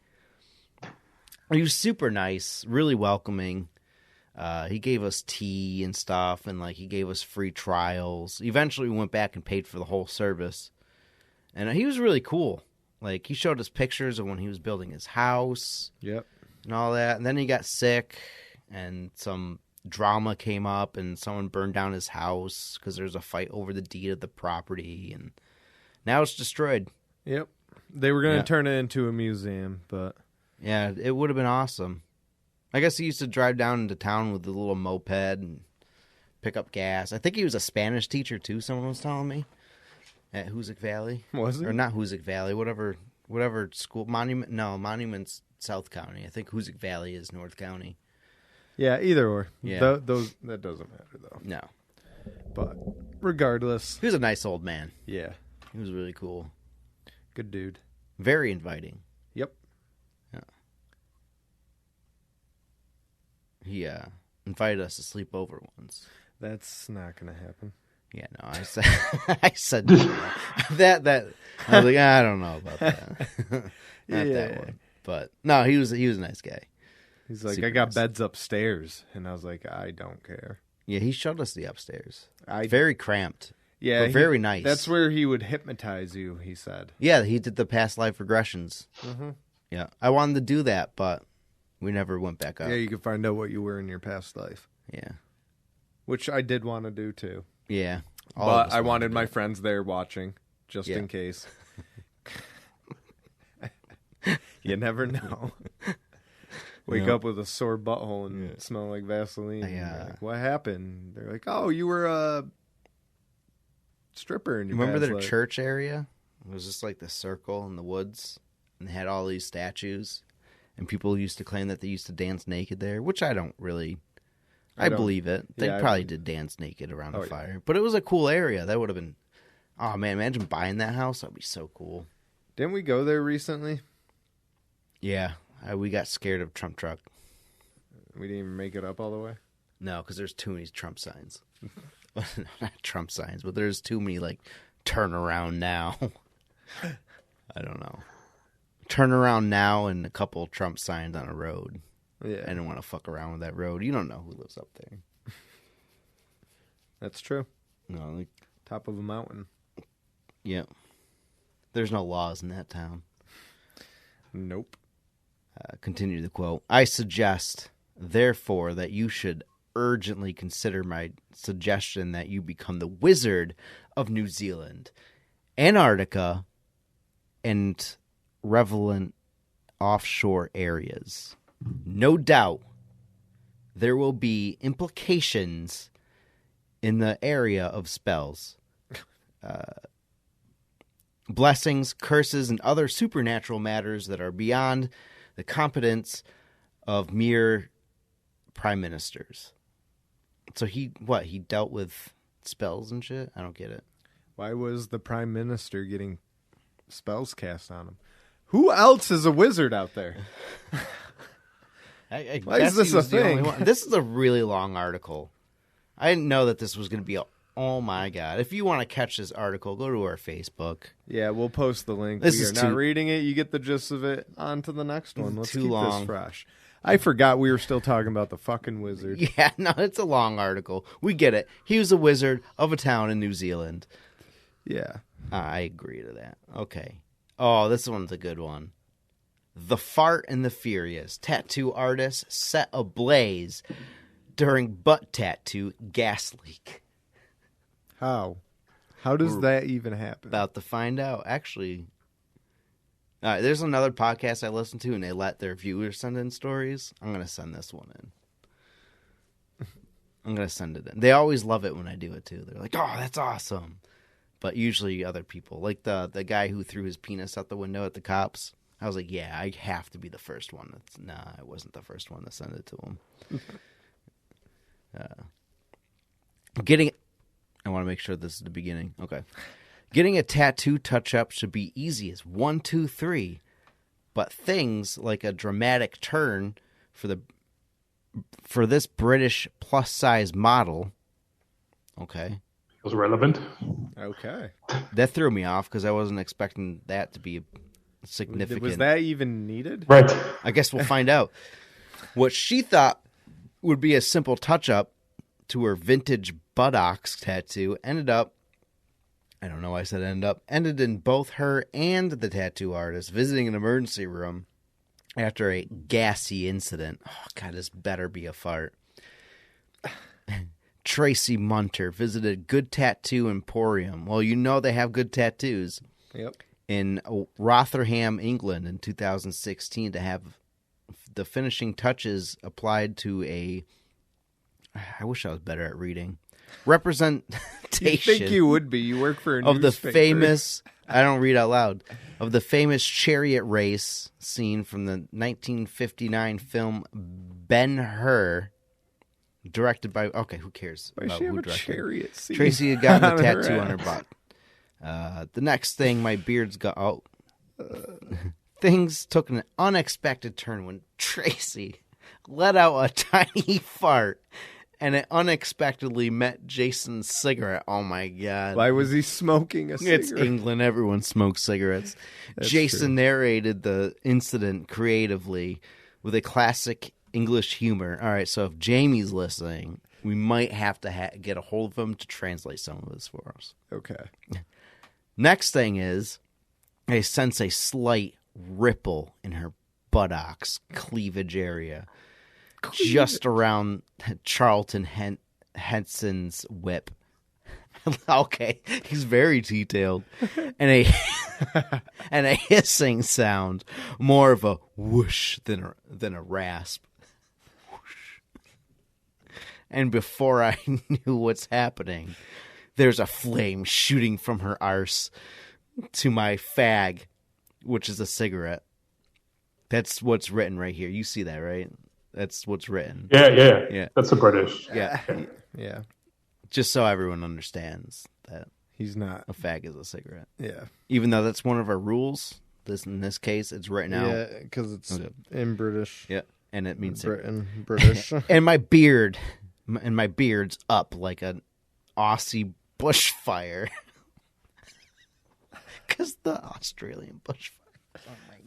He was super nice, really welcoming. He gave us tea and stuff, and like he gave us free trials. Eventually, we went back and paid for the whole service. And he was really cool. Like, he showed us pictures of when he was building his house. Yep. And all that. And then he got sick, and some drama came up, and someone burned down his house because there's a fight over the deed of the property, and now it's destroyed. Yep. They were going to turn it into a museum, but yeah, it would have been awesome. I guess he used to drive down into town with a little moped and pick up gas. I think he was a Spanish teacher too, someone was telling me, at Hoosick Valley. Was he? Or not Hoosick Valley, whatever school. Monument's South County. I think Hoosick Valley is North County. Yeah, either or. Yeah. That doesn't matter, though. No. But regardless. He was a nice old man. Yeah. He was really cool. Good dude. Very inviting. Yep. Yeah. He invited us to sleep over once. That's not going to happen. Yeah, no, I said no. that I was like, I don't know about that. Not that one. But no, he was a nice guy. He's like, Super I got nice. beds upstairs. And I was like, I don't care. Yeah, he showed us the upstairs. Very cramped. Yeah. But very nice. That's where he would hypnotize you, he said. Yeah, he did the past life regressions. Mm-hmm. Yeah. I wanted to do that, but we never went back up. Yeah, you could find out what you were in your past life. Yeah. Which I did want to do, too. Yeah. But I wanted my friends there watching, just in case. You never know. Wake up with a sore butthole and smell like Vaseline. Yeah. Like, what happened? They're like, oh, you were a stripper in your Remember past their life. church area? It was just like the circle in the woods, and they had all these statues, and people used to claim that they used to dance naked there, which I don't really... I believe it. They probably did dance naked around a fire. But it was a cool area. That would have been... Oh, man, imagine buying that house. That would be so cool. Didn't we go there recently? Yeah. We got scared of Trump truck. We didn't even make it up all the way? No, because there's too many Trump signs. Not Trump signs, but there's too many, like, turn around now. I don't know. Turn around now and a couple Trump signs on a road. Yeah. I didn't want to fuck around with that road. You don't know who lives up there. That's true. No, like, Top of a mountain. yeah. There's no laws in that town. Nope. Continue the quote. I suggest, therefore, that you should urgently consider my suggestion that you become the wizard of New Zealand, Antarctica, and relevant offshore areas. No doubt there will be implications in the area of spells, blessings, curses, and other supernatural matters that are beyond the competence of mere prime ministers. So he dealt with spells and shit? I don't get it. Why was the prime minister getting spells cast on him? Who else is a wizard out there? I Why guess is this he was a the only thing? one. This is a really long article. I didn't know that this was going to be Oh my God. If you want to catch this article, go to our Facebook. Yeah, we'll post the link. This we is are not reading it. You get the gist of it. On to the next one. Let's too keep long. this fresh. I forgot we were still talking about the fucking wizard. Yeah, no, it's a long article. We get it. He was a wizard of a town in New Zealand. Yeah. I agree to that. Okay. Oh, this one's a good one. The Fart and the Furious. Tattoo artist set ablaze during butt tattoo gas leak. How? How does that even happen? About to find out. Actually, there's another podcast I listen to, and they let their viewers send in stories. I'm going to send this one in. I'm going to send it in. They always love it when I do it, too. They're like, oh, that's awesome. But usually other people, like the guy who threw his penis out the window at the cops. I was like, yeah, I have to be the first one. I wasn't the first one to send it to him. I want to make sure this is the beginning. Okay. Getting a tattoo touch-up should be easy as 1, 2, 3. But things like a dramatic turn for this British plus-size model, okay. Was relevant. Okay. That threw me off because I wasn't expecting that to be significant. Was that even needed? Right. I guess we'll find out. What she thought would be a simple touch-up to her vintage buttocks tattoo ended in both her and the tattoo artist visiting an emergency room after a gassy incident. Oh, God, this better be a fart. Tracy Munter visited Good Tattoo Emporium. Well, you know they have good tattoos. Yep. In Rotherham, England in 2016 to have the finishing touches applied to a... I wish I was better at reading. Representation. You think you would be. You work for a of newspaper. The famous... I don't read out loud. Of the famous chariot race scene from the 1959 film Ben-Hur, directed by... Okay, who cares about who directed? Chariot scene? Tracy had gotten a tattoo on her butt. The next thing my beard's got... Oh. Things took an unexpected turn when Tracy let out a tiny fart and it unexpectedly met Jason's cigarette. Oh, my God. Why was he smoking a cigarette? It's England. Everyone smokes cigarettes. Jason narrated the incident creatively with a classic English humor. All right, so if Jamie's listening, we might have to get a hold of him to translate some of this for us. Okay. Next thing is, I sense a slight ripple in her buttocks cleavage area. Just around Charlton Henson's whip. Okay, he's very detailed. And a hissing sound, more of a whoosh than a rasp. Whoosh. And before I knew what's happening, there's a flame shooting from her arse to my fag, which is a cigarette. That's what's written right here. You see that, right? That's what's written. Yeah. That's a British. Yeah. Yeah. Just so everyone understands that he's not a fag is a cigarette. Yeah. Even though that's one of our rules, in this case, it's written out. Yeah, because it's in British. Yeah, and it means British. And my beard's up like an Aussie bushfire. Because the Australian bushfire.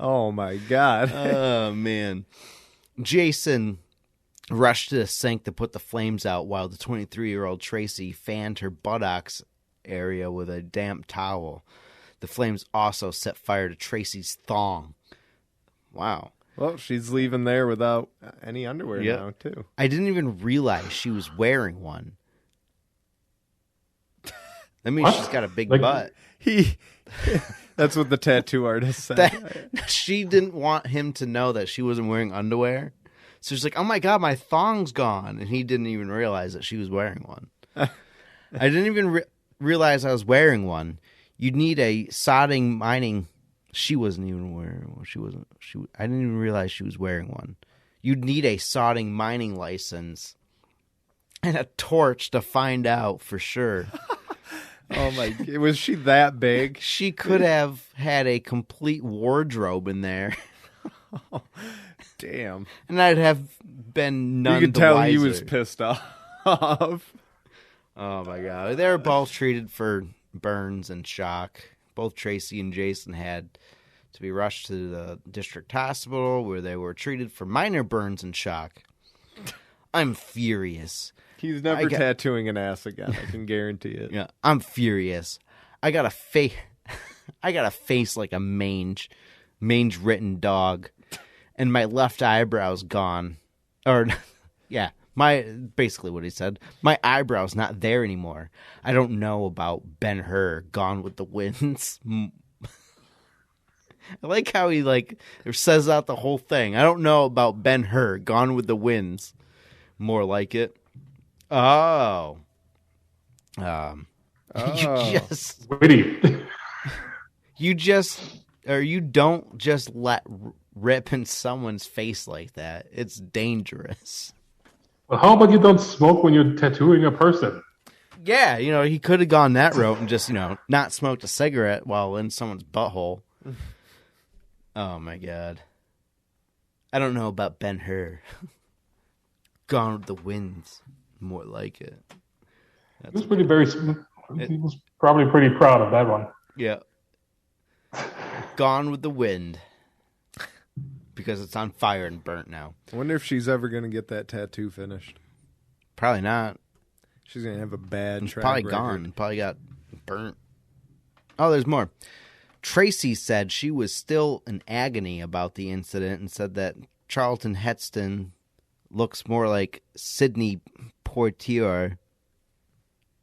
Oh my God. Oh, man. Jason rushed to the sink to put the flames out while the 23-year-old Tracy fanned her buttocks area with a damp towel. The flames also set fire to Tracy's thong. Wow. Well, she's leaving there without any underwear now, too. I didn't even realize she was wearing one. That means she's got a big butt. That's what the tattoo artist said. She didn't want him to know that she wasn't wearing underwear. So she's like, oh my God, my thong's gone. And he didn't even realize that she was wearing one. I didn't even realize I was wearing one. You'd need a sodding mining. She wasn't even wearing one. I didn't even realize she was wearing one. You'd need a sodding mining license and a torch to find out for sure. Oh my! Was she that big? She could have had a complete wardrobe in there. Oh, damn! And I'd have been none. You could the tell wiser. he was pissed off. Oh my god. They were both treated for burns and shock. Both Tracy and Jason had to be rushed to the district hospital where they were treated for minor burns and shock. I'm furious. He's never tattooing an ass again, I can guarantee it. Yeah, I'm furious. I got a face like a mange-ridden dog, and my left eyebrow's gone. Or, yeah, basically what he said. My eyebrow's not there anymore. I don't know about Ben-Hur, Gone with the Winds. I like how he says out the whole thing. I don't know about Ben-Hur, Gone with the Winds. More like it. Oh. Witty. You don't just let rip in someone's face like that. It's dangerous. Well, how about you don't smoke when you're tattooing a person? Yeah, he could have gone that route and just, not smoked a cigarette while in someone's butthole. Oh my god. I don't know about Ben-Hur. Gone with the Winds. More like it. He was he was probably pretty proud of that one. Yeah. Gone with the Wind. Because it's on fire and burnt now. I wonder if she's ever going to get that tattoo finished. Probably not. She's going to have a bad track probably record. Gone. Probably got burnt. Oh, there's more. Tracy said she was still in agony about the incident and said that Charlton Heston looks more like Sidney Poitier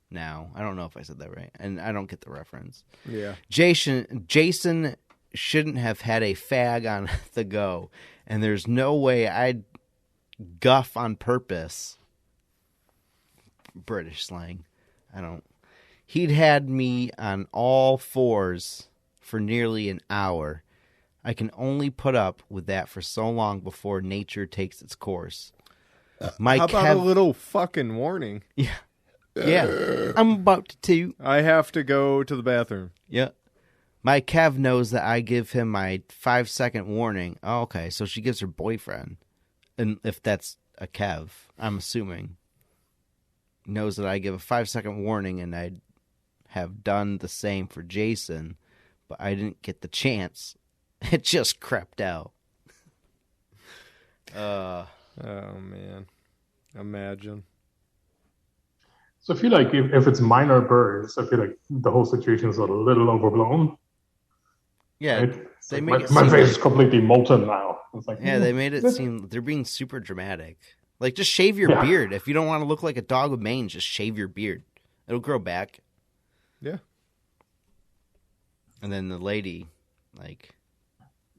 now. I don't know if I said that right, and I don't get the reference. Yeah. Jason shouldn't have had a fag on the go, and there's no way I'd guff on purpose. British slang. He'd had me on all fours for nearly an hour. I can only put up with that for so long before nature takes its course. How about a little fucking warning? Yeah. Yeah. I'm about to. I have to go to the bathroom. Yeah. My Kev knows that I give him my 5-second warning. Oh, okay, so she gives her boyfriend. And if that's a Kev, I'm assuming. Knows that I give a 5-second warning and I'd have done the same for Jason, but I didn't get the chance. It just crept out. Oh, man. Imagine. So I feel like if it's minor burns, I feel like the whole situation is a little overblown. Yeah, right? they make my face is completely molten now. It's like, they made it seem they're being super dramatic. Like, just shave your beard. If you don't want to look like a dog with mange, just shave your beard. It'll grow back. Yeah. And then the lady,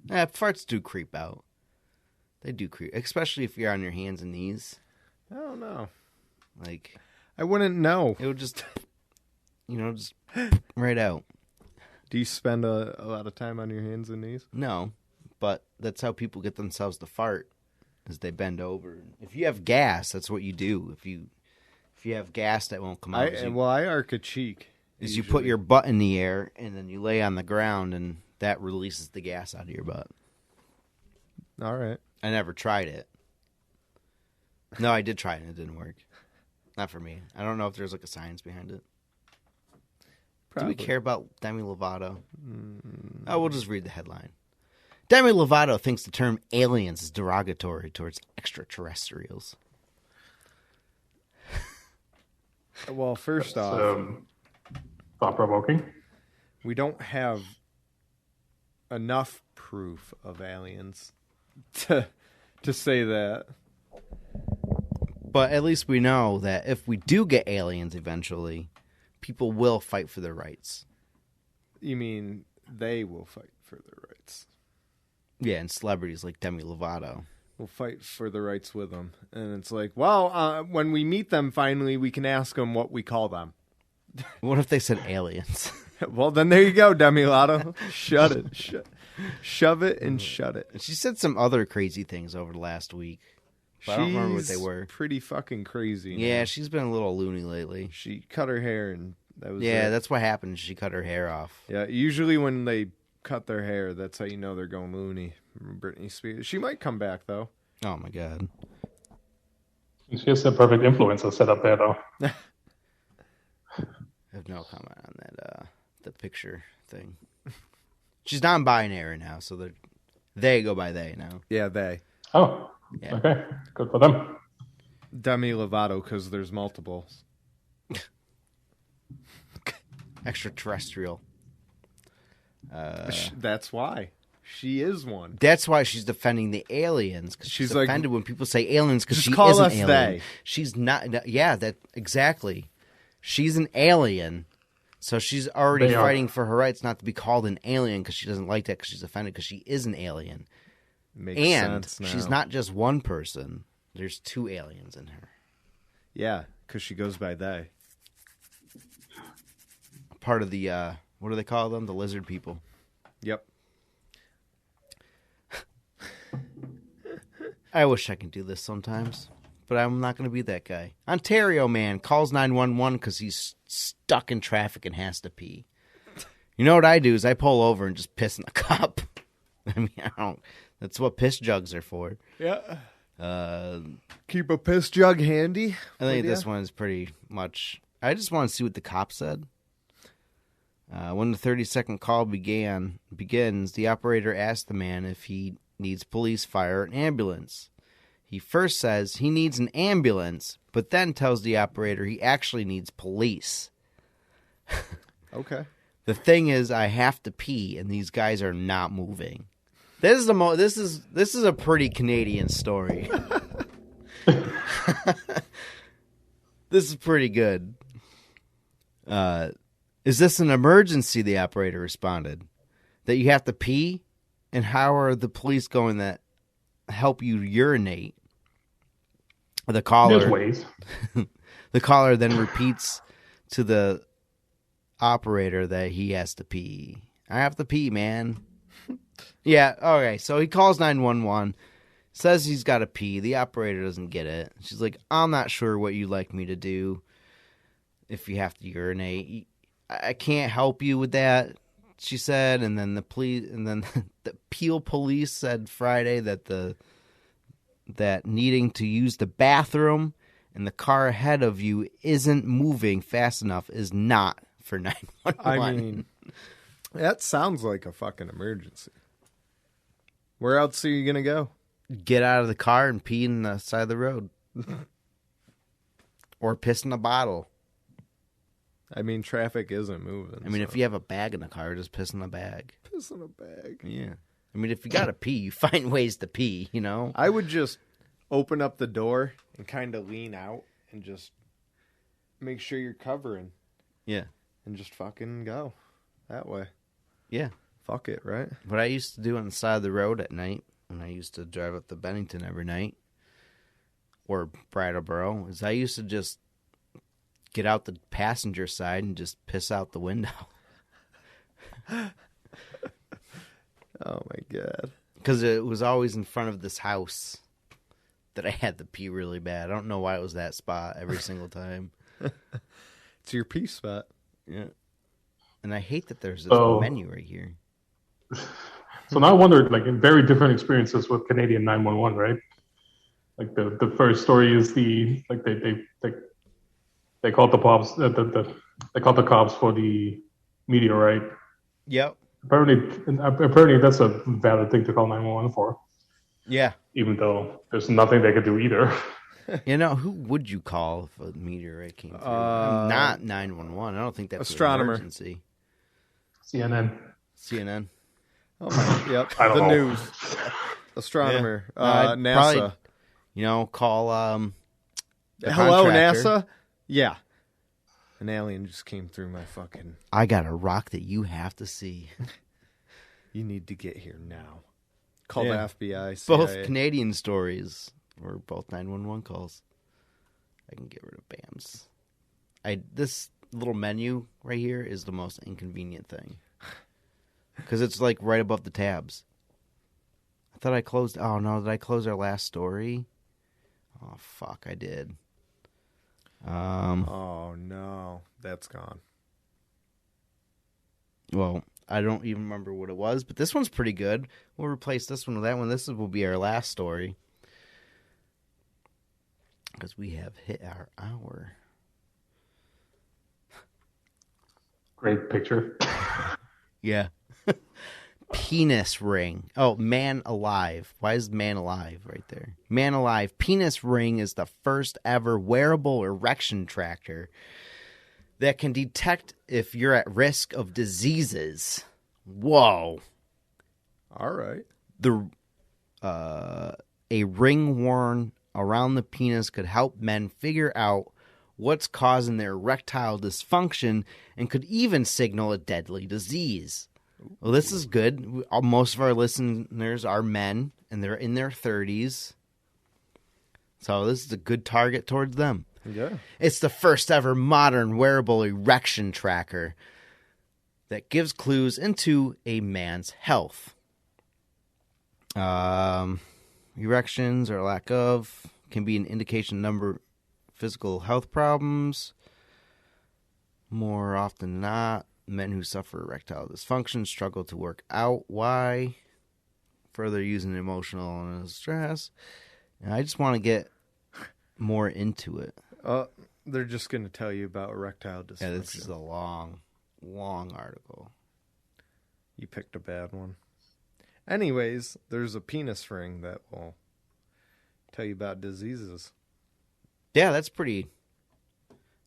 farts do creep out. They do creep, especially if you're on your hands and knees. I don't know. I wouldn't know. It would just, just right out. Do you spend a lot of time on your hands and knees? No, but that's how people get themselves to fart, is they bend over. If you have gas, that's what you do. If you have gas that won't come out. I arc a cheek. You put your butt in the air, and then you lay on the ground, and that releases the gas out of your butt. All right. I never tried it. No, I did try it, and it didn't work. Not for me. I don't know if there's a science behind it. Probably. Do we care about Demi Lovato? Oh, we'll just read the headline. Demi Lovato thinks the term aliens is derogatory towards extraterrestrials. Well, first off, thought-provoking. We don't have enough proof of aliens to say that. But at least we know that if we do get aliens eventually, people will fight for their rights. You mean they will fight for their rights? Yeah, and celebrities like Demi Lovato will fight for the rights with them. And it's like, well, when we meet them finally, we can ask them what we call them. What if they said aliens? Well, then there you go, Demi Lovato. Shut it. Shove it and shut it. She said some other crazy things over the last week. But I don't remember what they were. Pretty fucking crazy. Yeah, now. She's been a little loony lately. She cut her hair and that was it. That's what happened. She cut her hair off. Yeah, usually when they cut their hair, that's how you know they're going loony. Britney Spears. She might come back, though. Oh, my God. She has a perfect influencer set up there, though. I have no comment on that. The picture thing. She's non-binary now, so they go by they now. Yeah, they. Oh, Yeah. okay. Good for them. Demi Lovato, because there's multiples. Extraterrestrial. That's why. She is one. That's why she's defending the aliens, because she's like, offended when people say aliens, because she call is an us alien. they. She's not. Yeah, that exactly. She's an alien, so she's already fighting for her rights not to be called an alien because she doesn't like that because she's offended because she is an alien. Makes and sense now. She's not just one person. There's two aliens in her. Yeah, because she goes by they. Part of the what do they call them? The lizard people. Yep. I wish I could do this sometimes, but I'm not going to be that guy. Ontario man calls 911 because he's stuck in traffic and has to pee. You know what I do is I pull over and just piss in the cup. I mean, I don't. That's what piss jugs are for. Yeah. Keep a piss jug handy. I think this one is pretty much. I just want to see what the cop said. When the 30-second call begins, the operator asks the man if he needs police, fire, an ambulance. He first says he needs an ambulance, but then tells the operator he actually needs police. Okay. The thing is, I have to pee, and these guys are not moving. This is this is a pretty Canadian story. This is pretty good. Is this an emergency? The operator responded. That you have to pee? And how are the police going to help you urinate? The caller. There's ways. The caller then repeats to the operator that he has to pee. I have to pee, man. Yeah, okay. So he calls 911, says he's got to pee. The operator doesn't get it. She's like, I'm not sure what you'd like me to do if you have to urinate. I can't help you with that, she said. And then the Peel police said Friday that that needing to use the bathroom and the car ahead of you isn't moving fast enough is not for 911. I mean, that sounds like a fucking emergency. Where else are you going to go? Get out of the car and pee in the side of the road. Or piss in a bottle. I mean, traffic isn't moving. I mean, if you have a bag in the car, just piss in the bag. Piss in a bag. Yeah. I mean, if you got to pee, you find ways to pee, you know? I would just open up the door and kind of lean out and just make sure you're covering. Yeah. And just fucking go that way. Yeah. Fuck it, right? What I used to do on the side of the road at night, when I used to drive up to Bennington every night, or Brattleboro, is I used to just get out the passenger side and just piss out the window. Oh, my God. Because it was always in front of this house that I had to pee really bad. I don't know why it was that spot every single time. It's your pee spot. Yeah. And I hate that there's this menu right here. So now I wondered, like, in very different experiences with Canadian 911, right? Like the first story is they called the cops they called the cops for the meteorite. Yep. Apparently that's a valid thing to call 911 for. Yeah. Even though there's nothing they could do either. You know, who would you call if a meteorite came through? Not 911. I don't think that's astronomer. An emergency. CNN. Oh my, yep. I don't know. News. Astronomer. Yeah. NASA. Probably, you know, call the Hello, contractor. NASA? Yeah. An alien just came through my fucking... I got a rock that you have to see. You need to get here now. Call the FBI, CIA. Both Canadian stories were both 911 calls. I can get rid of BAMs. This little menu right here is the most inconvenient thing. Because it's like right above the tabs. I thought I closed... Oh, no. Did I close our last story? Oh, fuck. I did. Oh, no. That's gone. Well, I don't even remember what it was, but this one's pretty good. We'll replace this one with that one. This will be our last story. Because we have hit our hour. Great picture. Yeah. Penis ring. Oh, man alive. Why is man alive right there? Man alive. Penis ring is the first ever wearable erection tracker that can detect if you're at risk of diseases. Whoa. All right. A ring worn around the penis could help men figure out what's causing their erectile dysfunction and could even signal a deadly disease. Well, this is good. Most of our listeners are men, and they're in their 30s. So this is a good target towards them. Yeah. It's the first ever modern wearable erection tracker that gives clues into a man's health. Erections or lack of can be an indication of number of physical health problems. More often than not, men who suffer erectile dysfunction struggle to work out why. Further using emotional and stress. And I just want to get more into it. They're just going to tell you about erectile dysfunction. Yeah, this is a long article. You picked a bad one. Anyways, there's a penis ring that will tell you about diseases. Yeah, that's pretty.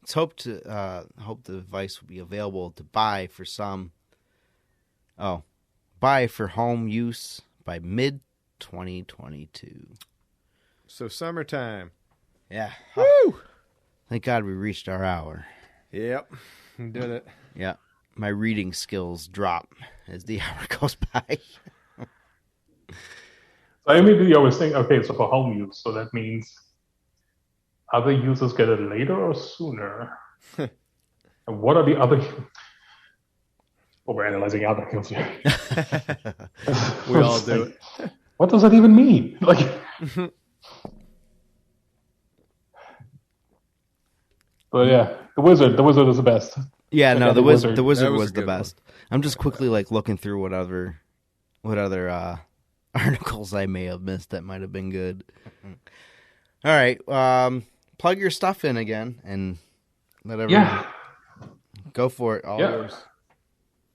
Let's hope the device will be available to buy for some. Oh, buy for home use by mid-2022. So summertime. Yeah. Woo! Thank God we reached our hour. Yep, we did it. Yeah, my reading skills drop as the hour goes by. So I immediately always think, okay, so for home use, so that means other users get it later or sooner? And what are the other... Well, we're analyzing other use here. We all do it. What does that even mean? Like... But yeah, the wizard is the best. Yeah, no, the wizard That was was a the good best. I'm just quickly looking through what other articles I may have missed that might have been good. All right, plug your stuff in again and let everyone go for it. All yours.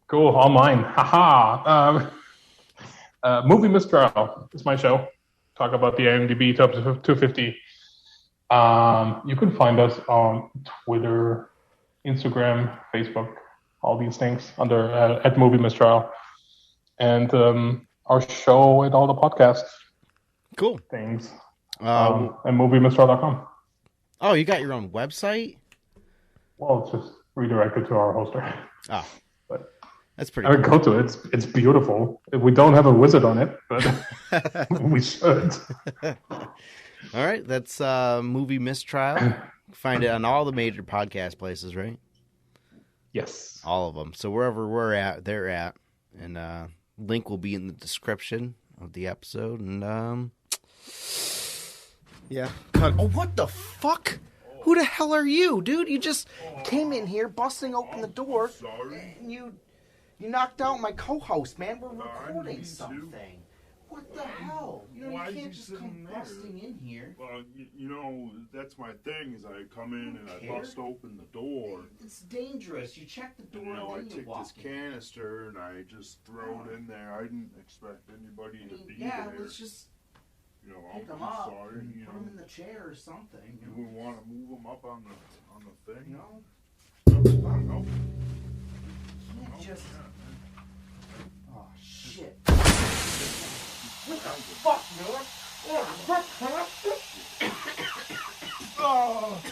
Cool, all mine. Haha. Movie Mistrial is my show. Talk about the IMDb top 250. You can find us on Twitter, Instagram, Facebook, all these things under at Movie Mistrial, and our show at all the podcast things and moviemistrial.com. Oh, you got your own website? Well, it's just redirected to our hoster. Oh, but that's pretty. I would go to it. It's beautiful. We don't have a wizard on it, but we should. All right, that's Movie Mistrial. Find it on all the major podcast places, right? Yes. All of them. So wherever we're at, they're at. And link will be in the description of the episode. And yeah. Oh, what the fuck? Who the hell are you, dude? You just came in here, busting open the door. And you knocked out my co-host, man. We're recording something. What the hell? You can't just come busting in here. Well, that's my thing, is I come in and I bust open the door. It's dangerous. You check the door I take this canister and I just throw it in there. I didn't expect anybody to be there. Yeah, let's just pick them up, sorry, put them in the chair or something. You would want to move them up on the thing? No. No. Can't just... Oh, shit. What the fuck, Miller? Oh,